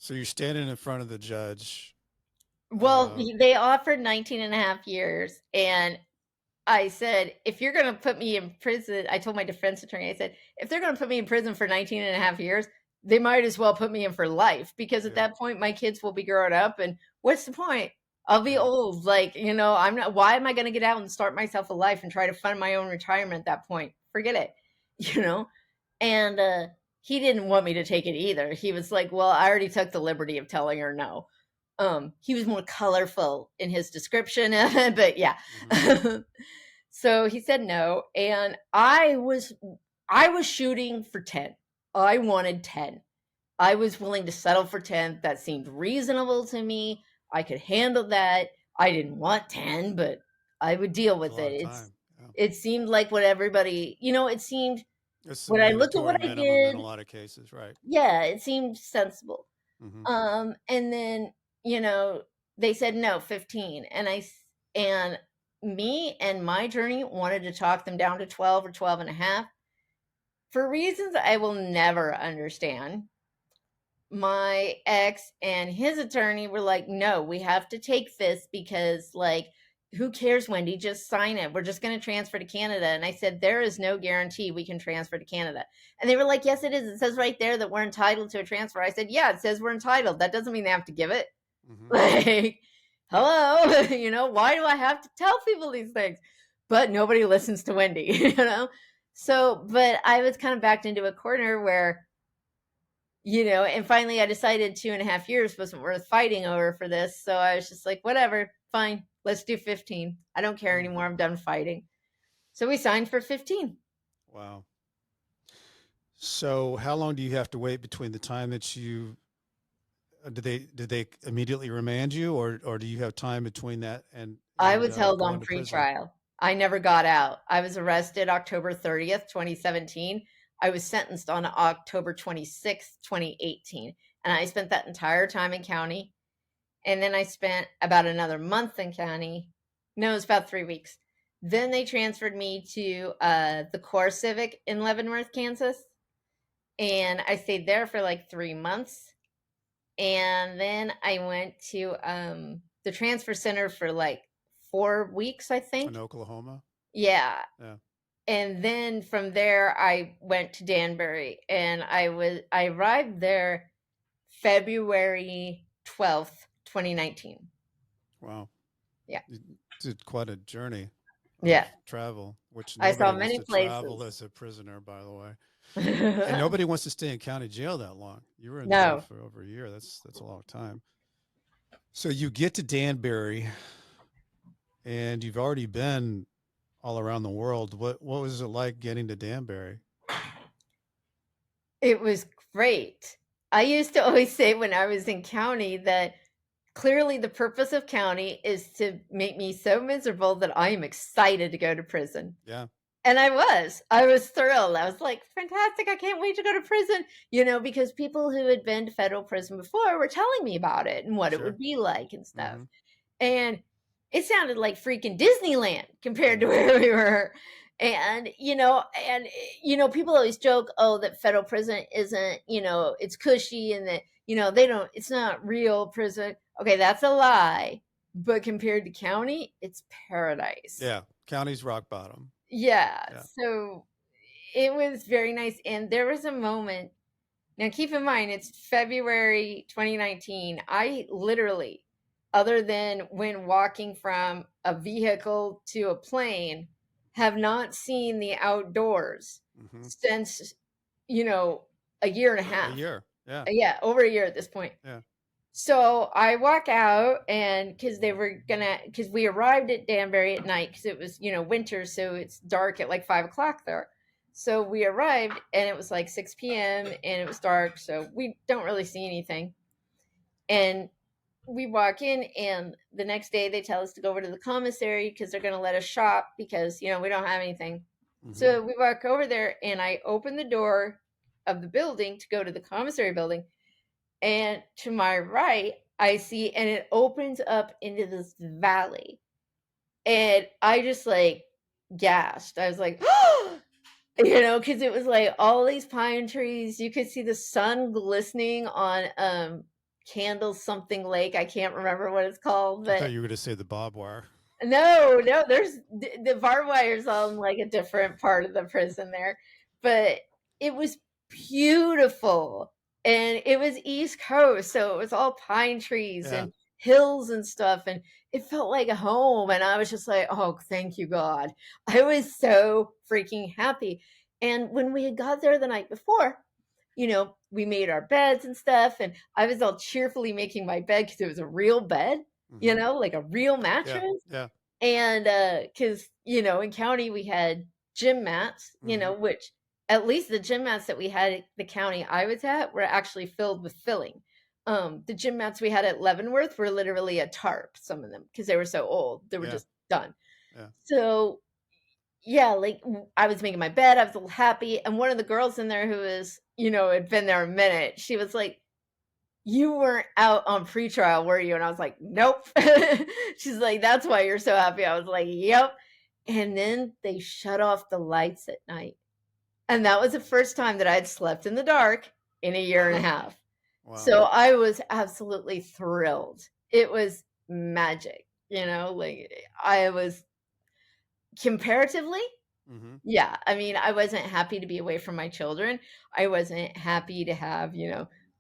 So you're standing in front of the judge. Well, they offered 19 and a half years. And I said, if you're going to put me in prison, I told my defense attorney, I said, if they're going to put me in prison for 19 and a half years, they might as well put me in for life, because at that point, my kids will be grown up. And what's the point? I'll be old. Like, I'm not, why am I going to get out and start myself a life and try to fund my own retirement at that point? Forget it, And he didn't want me to take it either. He was like, well, I already took the liberty of telling her no. He was more colorful in his description of it, but yeah. Mm-hmm. So he said no. And I was shooting for 10. I wanted 10. I was willing to settle for 10. That seemed reasonable to me. I could handle that. I didn't want 10, but I would deal with it. It seemed like what everybody, it seemed, when I look at what I did, in a lot of cases, right? Yeah, it seemed sensible. Mm-hmm. And then, they said no, 15. And me and my attorney wanted to talk them down to 12 or 12 and a half for reasons I will never understand. My ex and his attorney were like, no, we have to take this because, like, who cares, Wendy? Just sign it. We're just going to transfer to Canada. And I said, there is no guarantee we can transfer to Canada. And they were like, yes, it is. It says right there that we're entitled to a transfer. I said, yeah, it says we're entitled. That doesn't mean they have to give it. Mm-hmm. Like, hello, why do I have to tell people these things? But nobody listens to Wendy, So, but I was kind of backed into a corner where, and finally I decided 2.5 years wasn't worth fighting over for this. So I was just like, whatever, fine, let's do 15. I don't care anymore. I'm done fighting. So we signed for 15. Wow. So how long do you have to wait between the time that you, did they immediately remand you, or do you have time between that and I was held on pretrial. I never got out. I was arrested October 30th, 2017. I was sentenced on October 26th, 2018. And I spent that entire time in county. And then I spent about another month in county. No, it was about 3 weeks. Then they transferred me to the Core Civic in Leavenworth, Kansas. And I stayed there for like 3 months. And then I went to the transfer center for like 4 weeks, I think. In Oklahoma? Yeah. And then from there, I went to Danbury, and I arrived there February 12th, 2019. Wow. Yeah. It's quite a journey. Yeah. travel, which I saw nobody wants many to travel places. as a prisoner, by the way. And nobody wants to stay in county jail that long. You were in jail No. for over a year. That's a long time. So you get to Danbury, and you've already been all around the world. What was it like getting to Danbury? It was great. I used to always say when I was in county that clearly the purpose of county is to make me so miserable that I am excited to go to prison. Yeah, And I was. I was thrilled. I was like, fantastic. I can't wait to go to prison. Because people who had been to federal prison before were telling me about it and what it would sure. be like and stuff. Mm-hmm. And it sounded like freaking Disneyland compared to where we were. And people always joke, oh, that federal prison isn't, it's cushy and that, it's not real prison. Okay, that's a lie. But compared to county, it's paradise. Yeah, county's rock bottom. Yeah. Yeah. So it was very nice. And there was a moment. Now, keep in mind, it's February 2019. I literally, other than when walking from a vehicle to a plane, have not seen the outdoors since, a year and a half. A year. Yeah. Yeah, over a year at this point. Yeah. So I walk out, and because we arrived at Danbury at night because it was, winter, so it's dark at like 5 o'clock there. So we arrived and it was like 6 p.m. and it was dark, so we don't really see anything. And we walk in, and the next day they tell us to go over to the commissary because they're going to let us shop because, we don't have anything. So we walk over there, and I open the door of the building to go to the commissary building. And to my right, I see, and it opens up into this valley. And I just like gasped. I was like, because it was like all these pine trees. You could see the sun glistening on Candle something lake. I can't remember what it's called. I But thought you were going to say the barbed wire. no, there's the barbed wire's on like a different part of the prison there. But it was beautiful. And it was East Coast, so it was all pine trees and hills and stuff, and it felt like a home. And I was just like, oh, thank you, God. I was so freaking happy. And when we had got there the night before, we made our beds and stuff, and I was all cheerfully making my bed because it was a real bed, like a real mattress. Yeah. And because, in county we had gym mats, which at least the gym mats that we had at the county I was at were actually filled with filling. The gym mats we had at Leavenworth were literally a tarp, some of them, because they were so old. They were just done. Yeah. So, yeah, like I was making my bed. I was a little happy. And one of the girls in there who was, had been there a minute, she was like, you weren't out on pretrial, were you? And I was like, nope. She's like, that's why you're so happy. I was like, yep. And then they shut off the lights at night. And that was the first time that I'd slept in the dark in a year and a half. Wow. So I was absolutely thrilled. It was magic, like I was comparatively. Yeah. I mean, I wasn't happy to be away from my children. I wasn't happy to have,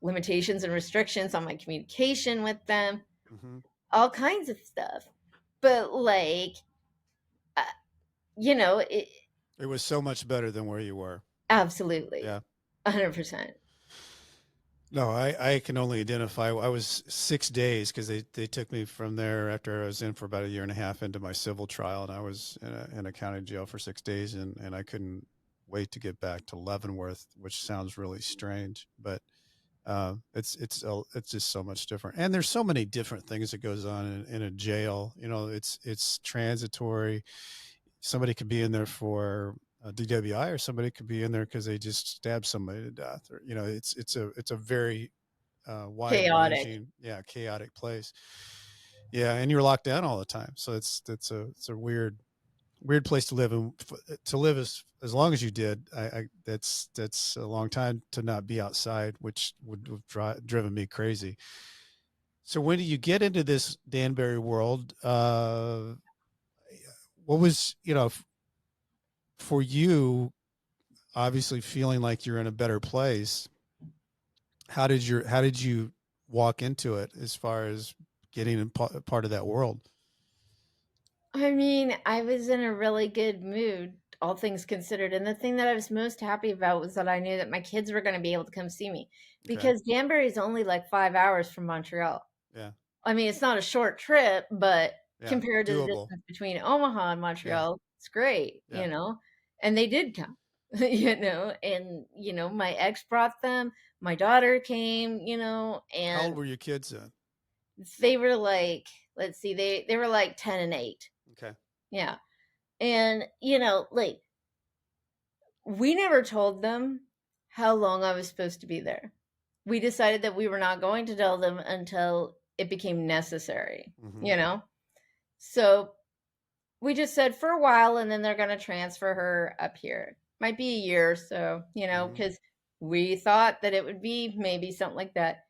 limitations and restrictions on my communication with them, all kinds of stuff. But like, it was so much better than where you were. Absolutely. Yeah. 100%. No, I can only identify. I was 6 days because they took me from there after I was in for about a year and a half into my civil trial, and I was in a county jail for 6 days, and I couldn't wait to get back to Leavenworth, which sounds really strange, but it's just so much different. And there's so many different things that goes on in a jail. It's transitory. Somebody could be in there for DWI, or somebody could be in there because they just stabbed somebody to death, or it's a very wide-ranging, chaotic place. Yeah, and you're locked down all the time, so it's a weird place to live, and to live as long as you did. That's a long time to not be outside, which would have driven me crazy. So when you get into this Danbury world, what was for you, obviously feeling like you're in a better place? How did you walk into it as far as getting in part of that world? I mean, I was in a really good mood, all things considered. And the thing that I was most happy about was that I knew that my kids were going to be able to come see me Okay. because Danbury is only like 5 hours from Montreal. Yeah. I mean, it's not a short trip, but Yeah. compared to the Doable. distance between Omaha and Yeah. Montreal, it's great, Yeah. And they did come, and my ex brought them, my daughter came, How old and were your kids then? they were like, let's see, they were like 10 and 8. Okay. Yeah. And, like, we never told them how long I was supposed to be there. We decided that we were not going to tell them until it became necessary, Mm-hmm. you know? So we just said for a while, and then they're going to transfer her up here. Might be a year or so, Mm-hmm. because we thought that it would be maybe something like that.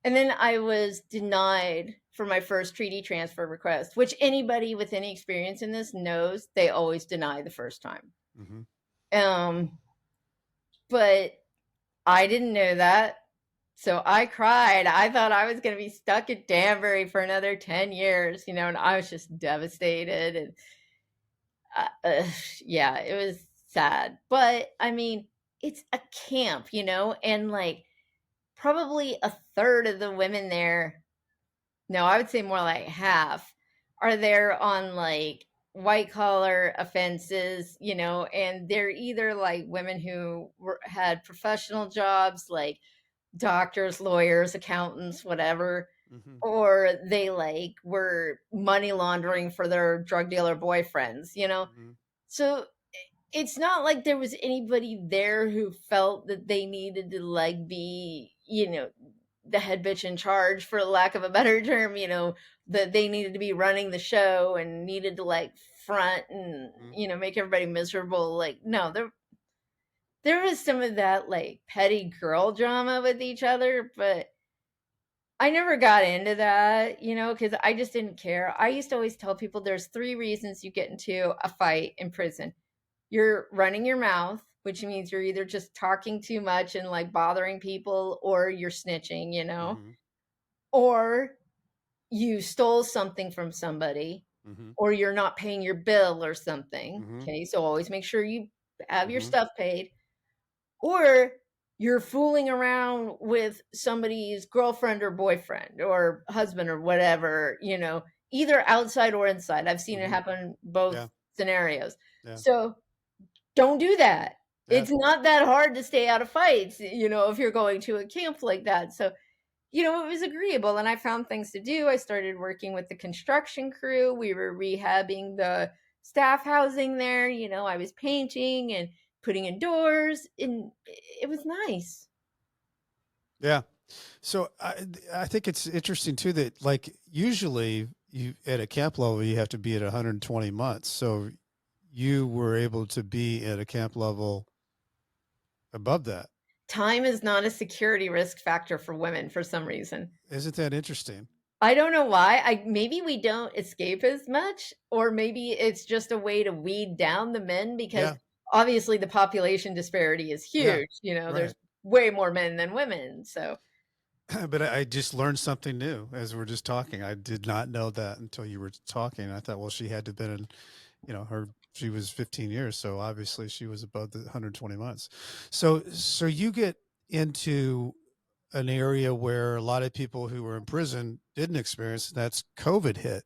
And then I was denied for my first treaty transfer request, which anybody with any experience in this knows they always deny the first time. Mm-hmm. Um, but I didn't know that. So I cried. I thought I was going to be stuck at Danbury for another 10 years, and I was just devastated. And yeah, it was sad. But I mean, it's a camp, and like probably a third of the women there, no, I would say more like half, are there on like white collar offenses, and they're either like women who had professional jobs like doctors, lawyers, accountants, whatever, Mm-hmm. or they like were money laundering for their drug dealer boyfriends. Mm-hmm. So it's not like there was anybody there who felt that they needed to like be, the head bitch in charge, for lack of a better term, that they needed to be running the show and needed to like front and, Mm-hmm. make everybody miserable. Like, no, there was some of that like petty girl drama with each other, but I never got into that, because I just didn't care. I used to always tell people there's 3 reasons you get into a fight in prison. You're running your mouth, which means you're either just talking too much and like bothering people, or you're snitching, Mm-hmm. or you stole something from somebody, Mm-hmm. or you're not paying your bill or something. Mm-hmm. Okay. So always make sure you have your Mm-hmm. stuff paid, or you're fooling around with somebody's girlfriend or boyfriend or husband or whatever, either outside or inside. I've seen it Mm-hmm. happen both Yeah. scenarios. Yeah. So don't do that. Yeah. It's not that hard to stay out of fights, if you're going to a camp like that. So, it was agreeable, and I found things to do. I started working with the construction crew. We were rehabbing the staff housing there. I was painting and putting in doors, and it was nice. Yeah. So I think it's interesting too that like usually you at a camp level you have to be at 120 months. So you were able to be at a camp level above that. Time is not a security risk factor for women for some reason. Isn't that interesting? I don't know why. Maybe we don't escape as much, or maybe it's just a way to weed down the men, because Yeah. obviously the population disparity is Yeah. huge. Right. There's way more men than women. So But I just learned something new as we're just talking. I did not know that until you were talking. I thought, well, she had to have been in, she was 15 years. So obviously she was above the 120 months. So you get into an area where a lot of people who were in prison didn't experience, and that's COVID hit.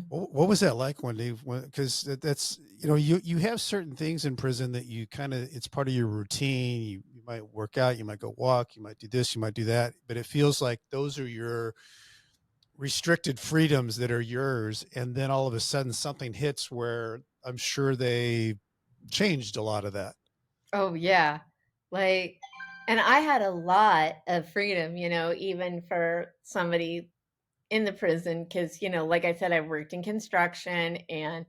What was that like, Wendy? Because that's, you have certain things in prison that you kind of, it's part of your routine. You might work out, you might go walk, you might do this, you might do that, but it feels like those are your restricted freedoms that are yours. And then all of a sudden something hits where I'm sure they changed a lot of that. Oh yeah. Like, and I had a lot of freedom, even for somebody in the prison, because, like I said, I worked in construction and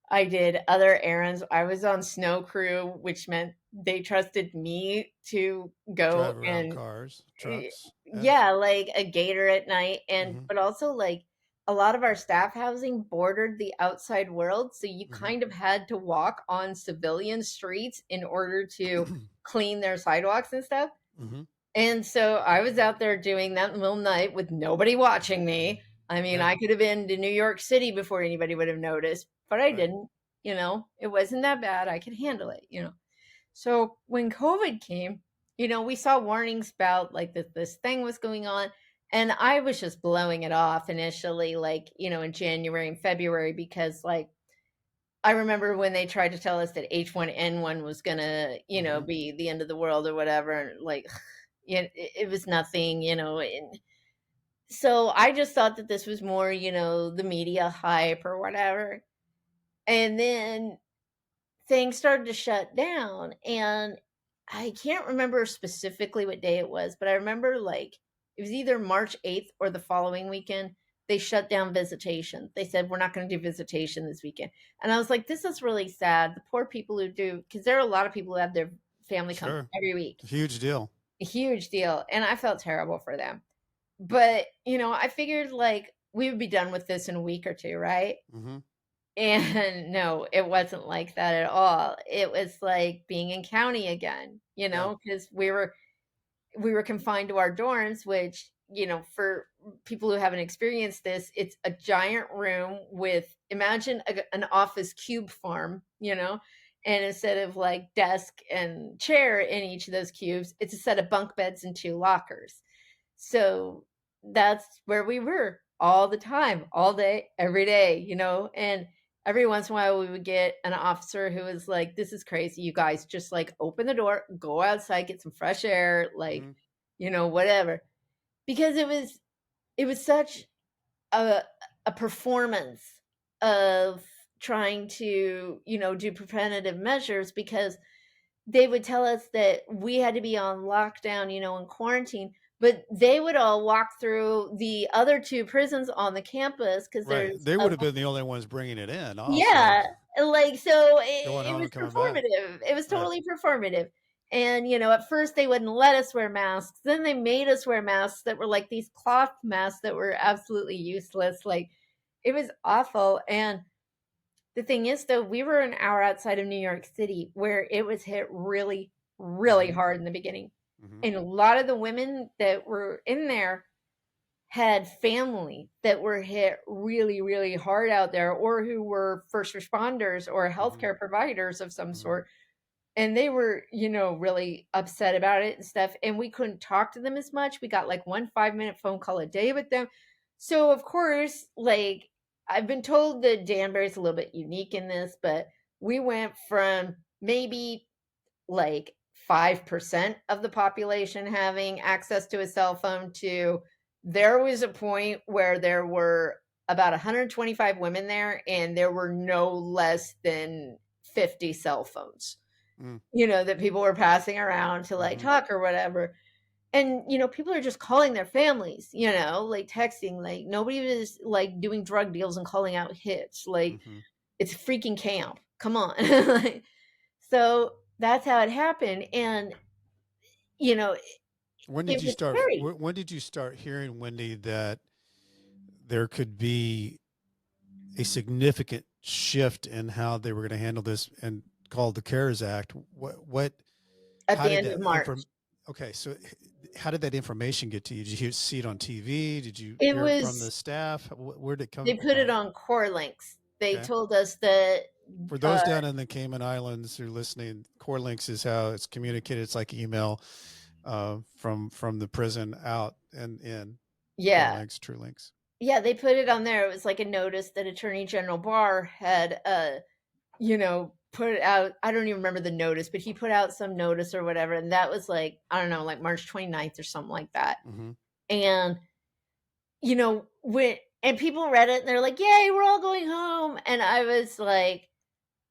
I did other errands. I was on snow crew, which meant they trusted me to go Drive around and cars, trucks. yeah, like a gator at night. Mm-hmm. But also like a lot of our staff housing bordered the outside world. So you Mm-hmm. kind of had to walk on civilian streets in order to clean their sidewalks and stuff. Mm-hmm. And so I was out there doing that in the middle of the night with nobody watching me. I mean, Yeah. I could have been to New York City before anybody would have noticed, but I Right. didn't. It wasn't that bad. I could handle it. So when COVID came, we saw warnings about like this thing was going on. And I was just blowing it off initially, like, in January and February, because like I remember when they tried to tell us that H1N1 was gonna, Hmm. be the end of the world or whatever. And like, it was nothing. And so I just thought that this was more, the media hype or whatever. And then things started to shut down. And I can't remember specifically what day it was, but I remember like it was either March 8th or the following weekend. They shut down visitation. They said, we're not going to do visitation this weekend. And I was like, this is really sad. The poor people who do, because there are a lot of people who have their family come Sure. every week. Huge deal. A huge deal. And I felt terrible for them. But, I figured like we would be done with this in a week or two, right? Hmm. And no, it wasn't like that at all. It was like being in county again, Yeah. because we were confined to our dorms, which, for people who haven't experienced this, it's a giant room with, imagine an office cube farm, and instead of like desk and chair in each of those cubes, it's a set of bunk beds and two lockers. So that's where we were all the time, all day, every day, and every once in a while we would get an officer who was like, this is crazy. You guys just like open the door, go outside, get some fresh air, like, Hmm. whatever. Because it was such a a performance of trying to, do preventative measures, because they would tell us that we had to be on lockdown, in quarantine, but they would all walk through the other two prisons on the campus because Right. there's They a would have been the only ones bringing it in also, yeah, like, so going it home was and coming back. performative. It was Right. totally performative. And, at first they wouldn't let us wear masks. Then they made us wear masks that were like these cloth masks that were absolutely useless. Like, it was awful. And the thing is, though, we were an hour outside of New York City where it was hit really, really Hmm. hard in the beginning. Hmm. And a lot of the women that were in there had family that were hit really, really hard out there, or who were first responders or Hmm. healthcare providers of some Hmm. sort. And they were, really upset about it and stuff. And we couldn't talk to them as much. We got like 1 5-minute phone call a day with them. So, of course, like I've been told that Danbury's a little bit unique in this, but we went from maybe like 5% of the population having access to a cell phone to there was a point where there were about 125 women there and there were no less than 50 cell phones, Mm. that people were passing around to like Hmm. talk or whatever. And, people are just calling their families, like texting, like nobody was like doing drug deals and calling out hits. Like Hmm. it's a freaking camp. Come on. Like, so that's how it happened. And, you know, When it did you was start? scary. When did you start hearing, Wendy, that there could be a significant shift in how they were going to handle this and called the CARES Act? What, At how the did end of that March. Okay, so how did that information get to you? Did you see it on TV? Did you It hear it from the was, staff? Where did it they come put it from? on core links. They Okay. told us that, For uh, those down in the Cayman Islands who are listening, Core Links is how it's communicated. It's like email from the prison out and in. Core yeah, Links, True Links. yeah, they put it on there. It was like a notice that Attorney General Barr had, put out. I don't even remember the notice, but he put out some notice or whatever. And that was like, I don't know, like March 29th or something like that. Hmm. And, and people read it and they're like, yay, we're all going home. And I was like,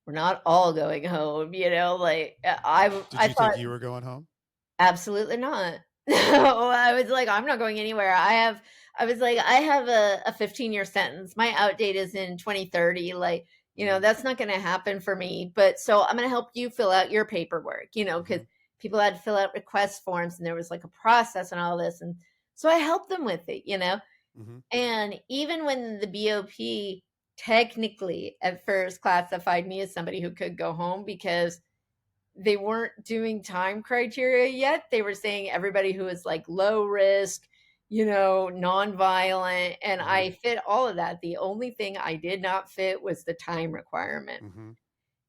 we're not all going home, like Did I you think thought you were going home? absolutely not. No, I was like, I'm not going anywhere. I was like, I have a 15-year sentence. My out date is in 2030. Like, Mm-hmm. that's not going to happen for me. But so I'm going to help you fill out your paperwork, because Mm-hmm. people had to fill out request forms and there was like a process and all this. And so I helped them with it. Mm-hmm. And even when the BOP technically at first classified me as somebody who could go home because they weren't doing time criteria yet. They were saying everybody who was like low risk, nonviolent, and Mm-hmm. I fit all of that. The only thing I did not fit was the time requirement. Mm-hmm.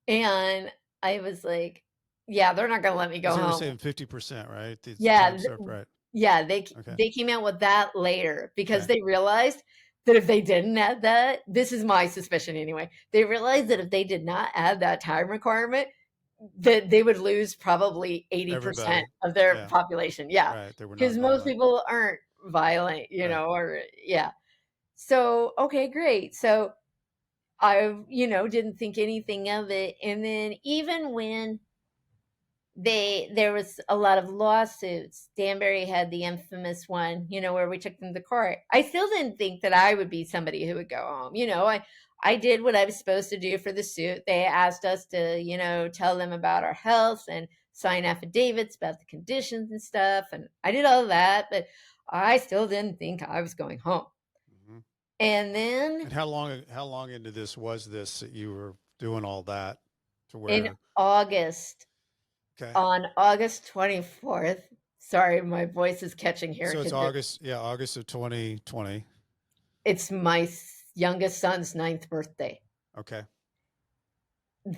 And I was like, yeah, they're not going to let me go Because they were home. saying 50%, right? It's Yeah, time served, right? yeah, Okay. they came out with that later because Okay. they realized that if they didn't add that, this is my suspicion anyway. They realized that if they did not add that time requirement, that they would lose probably 80% Everybody. of their Yeah. population. Yeah. Right. They were not Because most violent. people aren't violent, Right. or yeah. So, okay, great. So I, didn't think anything of it. And then even when there was a lot of lawsuits. Danbury had the infamous one, where we took them to court. I still didn't think that I would be somebody who would go home. I did what I was supposed to do for the suit. They asked us to, tell them about our health and sign affidavits about the conditions and stuff. And I did all of that, but I still didn't think I was going home. Mm-hmm. And then And how long into this was this that you were doing all that to in where? August, Okay. on August 24th, sorry, my voice is catching here So it's because August, yeah, August of 2020. it's my youngest son's 9th birthday. Okay.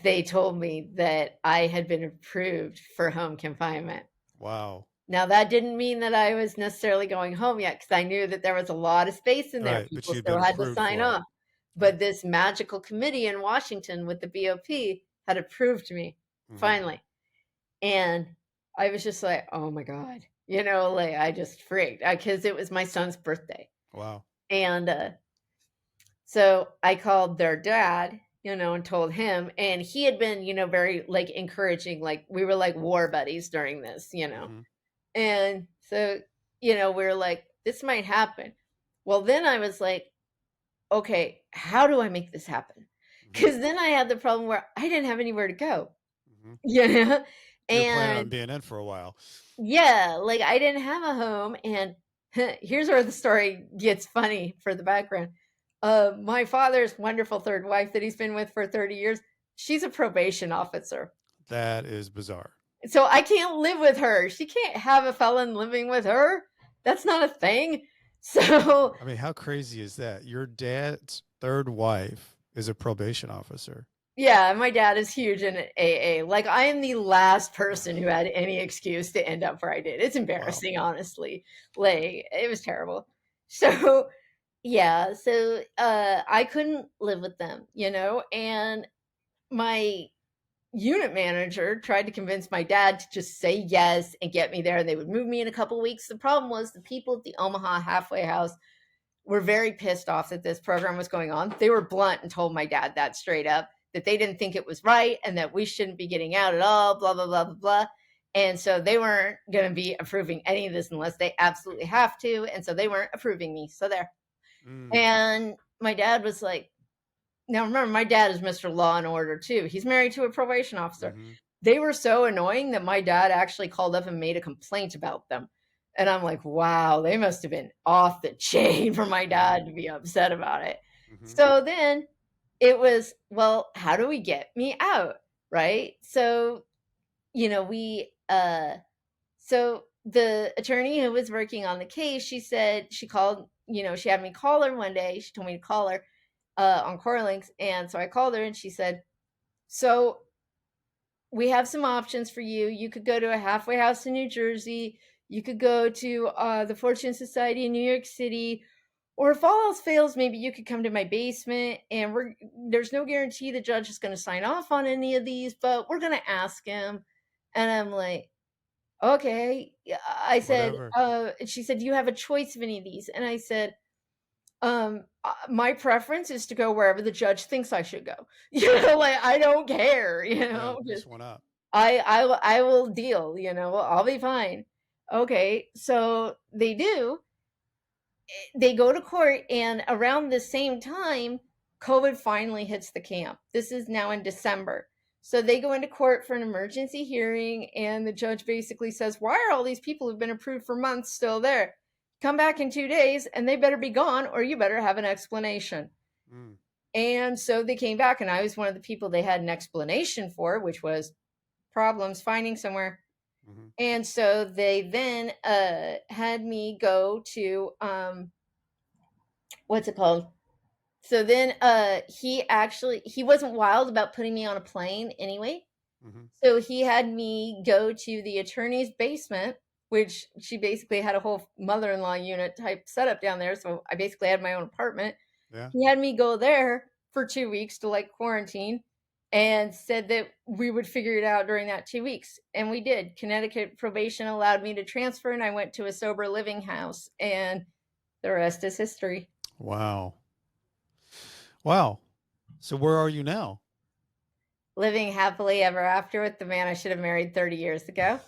They told me that I had been approved for home confinement. Wow. Now, that didn't mean that I was necessarily going home yet because I knew that there was a lot of space in All there. right, but People you'd still been had to approved sign for it. off. Okay. But this magical committee in Washington with the BOP had approved me finally. And I was just like, oh my God, like I just freaked because it was my son's birthday. Wow. And so I called their dad, and told him, and he had been, very like encouraging, like we were like war buddies during this. Mm-hmm. And so, we were like, this might happen. Well, then I was like, okay, how do I make this happen? Mm-hmm. Because then I had the problem where I didn't have anywhere to go. Mm-hmm. Yeah. You're planning on And being in for a while. yeah, like I didn't have a home. And here's where the story gets funny for the background. My father's wonderful third wife that he's been with for 30 years, she's a probation officer. That is bizarre. So I can't live with her. She can't have a felon living with her. That's not a thing. So I mean, how crazy is that? Your dad's third wife is a probation officer. yeah, my dad is huge in AA. Like I am the last person who had any excuse to end up where I did. It's Wow. embarrassing, honestly. Like it was terrible. So yeah, so I couldn't live with them, and my unit manager tried to convince my dad to just say yes and get me there, and they would move me in a couple of weeks. The problem was the people at the Omaha halfway house were very pissed off that this program was going on. They were blunt and told my dad that straight up, that they didn't think it was right and that we shouldn't be getting out at all, blah, blah, blah, blah, blah. And so they weren't going to be approving any of this unless they absolutely have to. And so they weren't approving me. So there. And my dad was like, now remember, my dad is Mr. Law and Order too. He's married to a probation officer. Mm-hmm. They were so annoying that my dad actually called up and made a complaint about them. And I'm like, wow, they must have been off the chain for my dad to be upset about it. Mm-hmm. So then it was, well, how do we get me out? Right. So, so the attorney who was working on the case, she said, she called, she had me call her one day. She told me to call her on Corlinks. And so I called her and she said, so we have some options for you. You could go to a halfway house in New Jersey. You could go to the Fortune Society in New York City. Or if all else fails, maybe you could come to my basement. And there's no guarantee the judge is going to sign off on any of these, but we're going to ask him. And I'm like, okay. I said, and she said, do you have a choice of any of these? And I said, my preference is to go wherever the judge thinks I should go. Like I don't care, just one up. I will deal, I'll be fine. Okay. So they do. They go to court, and around the same time, COVID finally hits the camp. This is now in December. So they go into court for an emergency hearing, and the judge basically says, why are all these people who've been approved for months still there? Come back in 2 days and they better be gone, or you better have an explanation. And so they came back, and I was one of the people they had an explanation for, which was problems finding somewhere. Mm-hmm. And so they then had me go to what's it called? So then he wasn't wild about putting me on a plane anyway. Mm-hmm. So he had me go to the attorney's basement, which she basically had a whole mother-in-law unit type setup down there. So I basically had my own apartment. Yeah. He had me go there for 2 weeks to like quarantine and said that we would figure it out during that 2 weeks. And we did. Connecticut probation allowed me to transfer, and I went to a sober living house, and the rest is history. Wow. Wow. So where are you now? Living happily ever after with the man I should have married 30 years ago.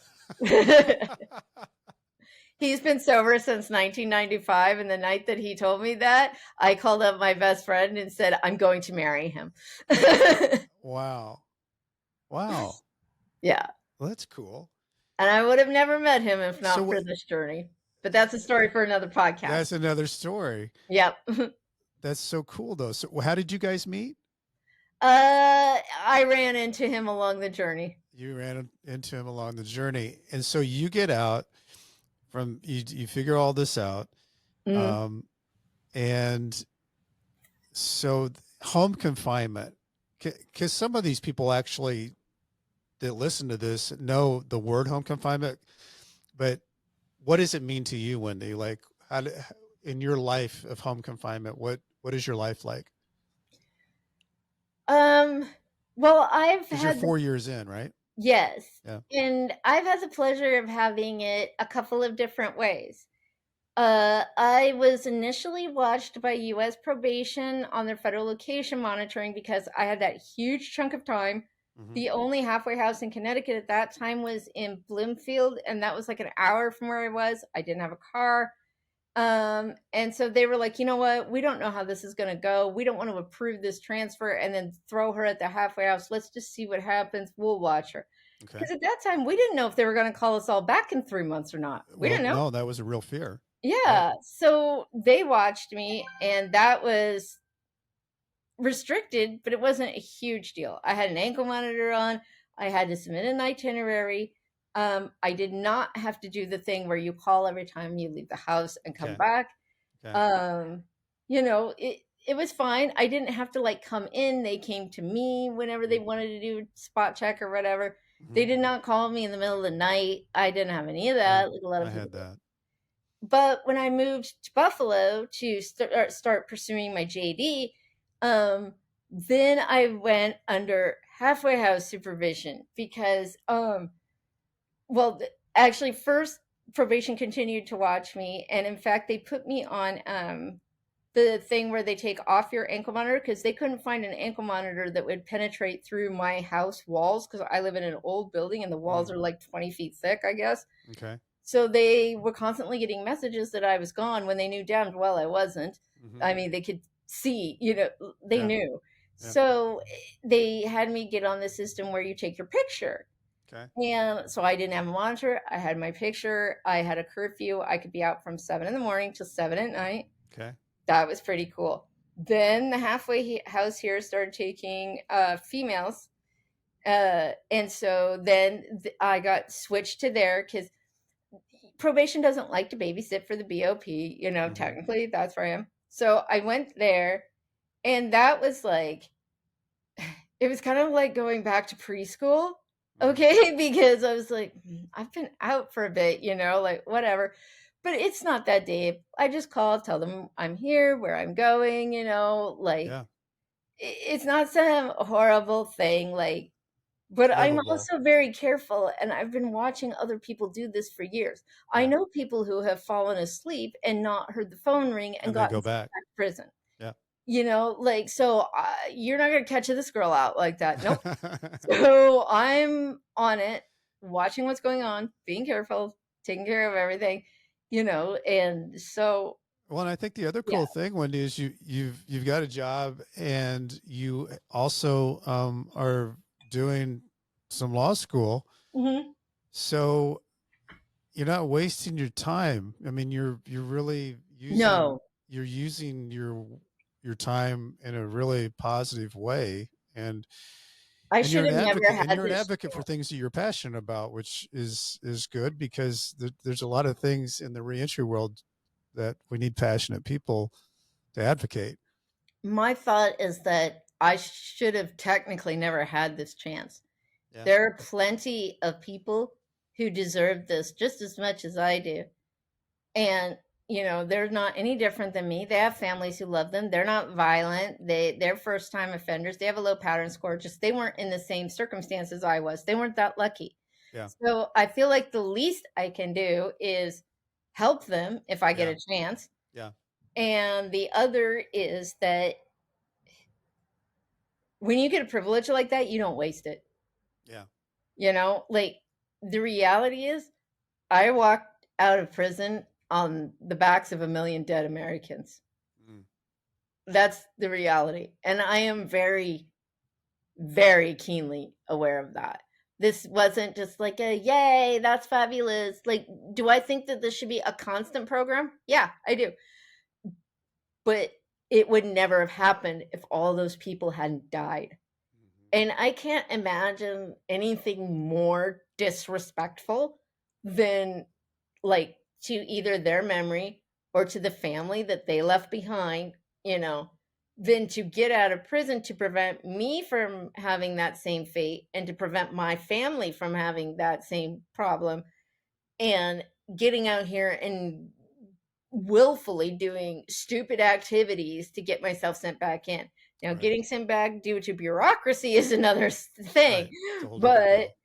He's been sober since 1995. And the night that he told me that, I called up my best friend and said, I'm going to marry him. Wow. Wow. Yeah. Well, that's cool. And I would have never met him if not So for this journey. But that's a story for another podcast. That's another story. Yep. That's so cool though. So how did you guys meet? I ran into him along the journey. You ran into him along the journey. And so you get out from, you figure all this out. Mm. And so home confinement, because some of these people actually that listen to this know the word home confinement, but what does it mean to you, Wendy? Like in your life of home confinement, what is your life like? Well, I've Because you're had 4 years in, right? yes. Yeah. And I've had the pleasure of having it a couple of different ways. I was initially watched by U.S. probation on their federal location monitoring because I had that huge chunk of time. Mm-hmm. The only halfway house in Connecticut at that time was in Bloomfield, and that was like an hour from where I was. I didn't have a car. And so they were like, you know what? We don't know how this is going to go. We don't want to approve this transfer and then throw her at the halfway house. Let's just see what happens. We'll watch her. Okay. Because at that time, we didn't know if they were going to call us all back in 3 months or not. We didn't know. No, that was a real fear. Yeah. Right. So they watched me, and that was restricted, but it wasn't a huge deal. I had an ankle monitor on. I had to submit an itinerary. I did not have to do the thing where you call every time you leave the house and come back. Okay. It was fine. I didn't have to like come in. They came to me whenever they wanted to do spot check or whatever. Mm-hmm. They did not call me in the middle of the night. I didn't have any of that. Like a lot of people had that. But when I moved to Buffalo to start pursuing my JD, then I went under halfway house supervision because, actually, first probation continued to watch me, and in fact, they put me on the thing where they take off your ankle monitor because they couldn't find an ankle monitor that would penetrate through my house walls because I live in an old building and the walls are like 20 feet thick, I guess. Okay. So they were constantly getting messages that I was gone when they knew damn well I wasn't. Mm-hmm. I mean, they could see, they knew. Yeah. So they had me get on the system where you take your picture. Okay. And so I didn't have a monitor. I had my picture. I had a curfew. I could be out from 7 a.m. till 7 p.m. Okay. That was pretty cool. Then the halfway house here started taking females. And so then I got switched to there because probation doesn't like to babysit for the BOP, mm-hmm. Technically that's where I am. So I went there, and that was like, it was kind of like going back to preschool. Okay. Because I was like, I've been out for a bit, like whatever, but it's not that deep. I just call, tell them I'm here, where I'm going, it's not some horrible thing. But I'm also very careful, and I've been watching other people do this for years. Yeah. I know people who have fallen asleep and not heard the phone ring and gotten back to prison. Yeah. So you're not going to catch this girl out like that. Nope. So I'm on it, watching what's going on, being careful, taking care of everything, and so. Well, and I think the other cool thing, Wendy, is you've got a job, and you also are doing some law school. Mm-hmm. So you're not wasting your time. I mean, you're really using your time in a really positive way. And I And you're should an have never advocate, and had you're an this advocate for things that you're passionate about, which is good because there's a lot of things in the reentry world that we need passionate people to advocate. My thought is that I should have technically never had this chance. Yeah. There are plenty of people who deserve this just as much as I do. And, they're not any different than me. They have families who love them. They're not violent. They're first time offenders. They have a low pattern score. Just they weren't in the same circumstances I was. They weren't that lucky. Yeah. So I feel like the least I can do is help them if I get Yeah. a chance. Yeah. And the other is that when you get a privilege like that, you don't waste it. Yeah. Like the reality is, I walked out of prison on the backs of a million dead Americans. Mm. That's the reality. And I am very, very keenly aware of that. This wasn't just like a yay, that's fabulous. Like, do I think that this should be a constant program? Yeah, I do. But it would never have happened if all those people hadn't died. Mm-hmm. And I can't imagine anything more disrespectful than like to either their memory or to the family that they left behind, than to get out of prison to prevent me from having that same fate and to prevent my family from having that same problem and getting out here and willfully doing stupid activities to get myself sent back in. Now, Right. getting sent back due to bureaucracy is another thing, Right. but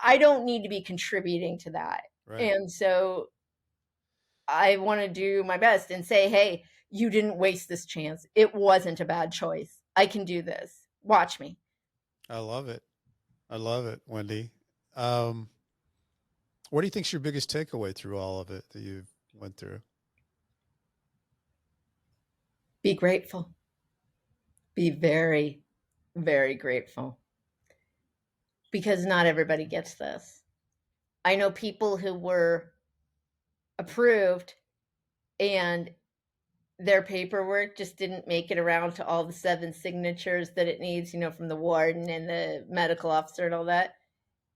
I don't need to be contributing to that. Right. And so I want to do my best and say, hey, you didn't waste this chance. It wasn't a bad choice. I can do this. Watch me. I love it. I love it, Wendy. What do you think's your biggest takeaway through all of it that you went through? Be grateful. Be very, very grateful. Because not everybody gets this. I know people who were approved and their paperwork just didn't make it around to all the 7 signatures that it needs, from the warden and the medical officer and all that.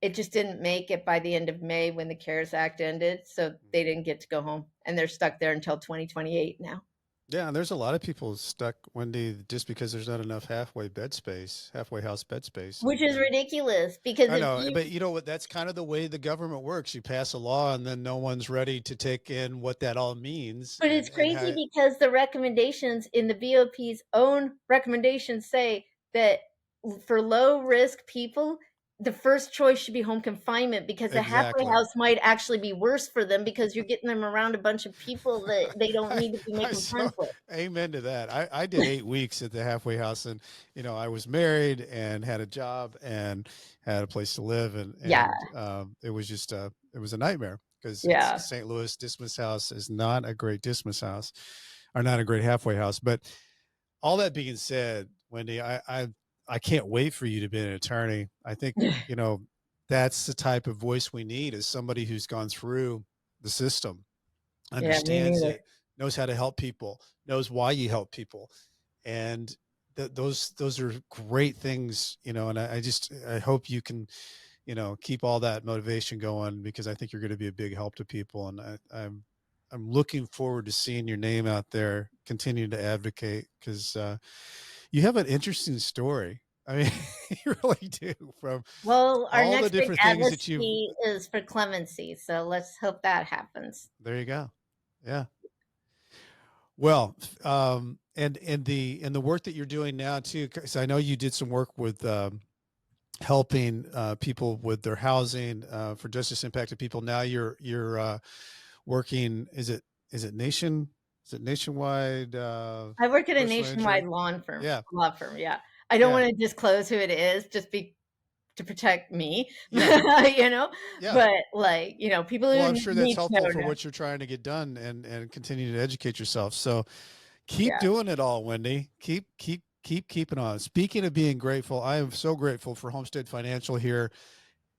It just didn't make it by the end of May when the CARES Act ended. So they didn't get to go home and they're stuck there until 2028 now. Yeah. And there's a lot of people stuck, Wendy, just because there's not enough halfway house bed space. Which is ridiculous because I know, but you know what? That's kind of the way the government works. You pass a law and then no one's ready to take in what that all means. But it's crazy because the recommendations in the BOP's own recommendations say that for low risk people, the first choice should be home confinement because the halfway house might actually be worse for them because you're getting them around a bunch of people that they don't need to be making friends with. Amen to that. I did 8 weeks at the halfway house and, I was married and had a job and had a place to live. And it was just, it was a nightmare because St. Louis dismiss house is not a great dismiss house or not a great halfway house. But all that being said, Wendy, I can't wait for you to be an attorney. I think, that's the type of voice we need is somebody who's gone through the system, understands it, knows how to help people, knows why you help people. And those are great things, and I hope you can, keep all that motivation going because I think you're going to be a big help to people. And I'm looking forward to seeing your name out there, continue to advocate because, you have an interesting story. I mean, you really do. From our all next the different big things that advocacy is for clemency, so let's hope that happens. There you go. Yeah. Well, and the work that you're doing now too, because I know you did some work with helping people with their housing for justice impacted people. Now you're working. Is it nationwide? I work at a nationwide law firm. Yeah. I don't want to disclose who it is just to protect me, but people who I'm sure that's helpful for what you're trying to get done and continue to educate yourself. So keep doing it all, Wendy. Keep keeping on. Speaking of being grateful, I am so grateful for Homestead Financial here.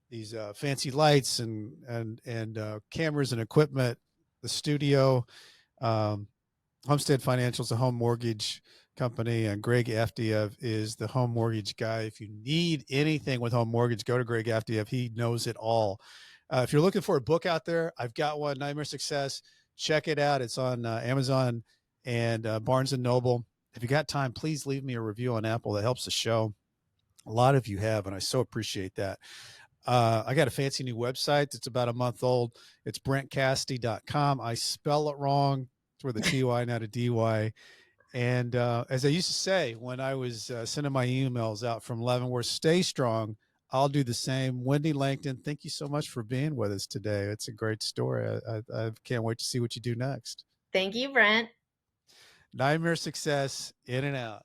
These fancy lights and cameras and equipment, the studio. Homestead Financial is a home mortgage company, and Greg Afdiev is the home mortgage guy. If you need anything with home mortgage, go to Greg Afdiev. He knows it all. If you're looking for a book out there, I've got one, Nightmare Success. Check it out. It's on Amazon and Barnes and Noble. If you got time, please leave me a review on Apple. That helps the show. A lot of you have, and I so appreciate that. I got a fancy new website that's about a month old. It's brentcassity.com. I spell it wrong. It's with a TY, not a DY. And as I used to say when I was sending my emails out from Leavenworth, stay strong. I'll do the same. Wendy Langton, thank you so much for being with us today. It's a great story. I can't wait to see what you do next. Thank you, Brent. Nightmare Success, in and out.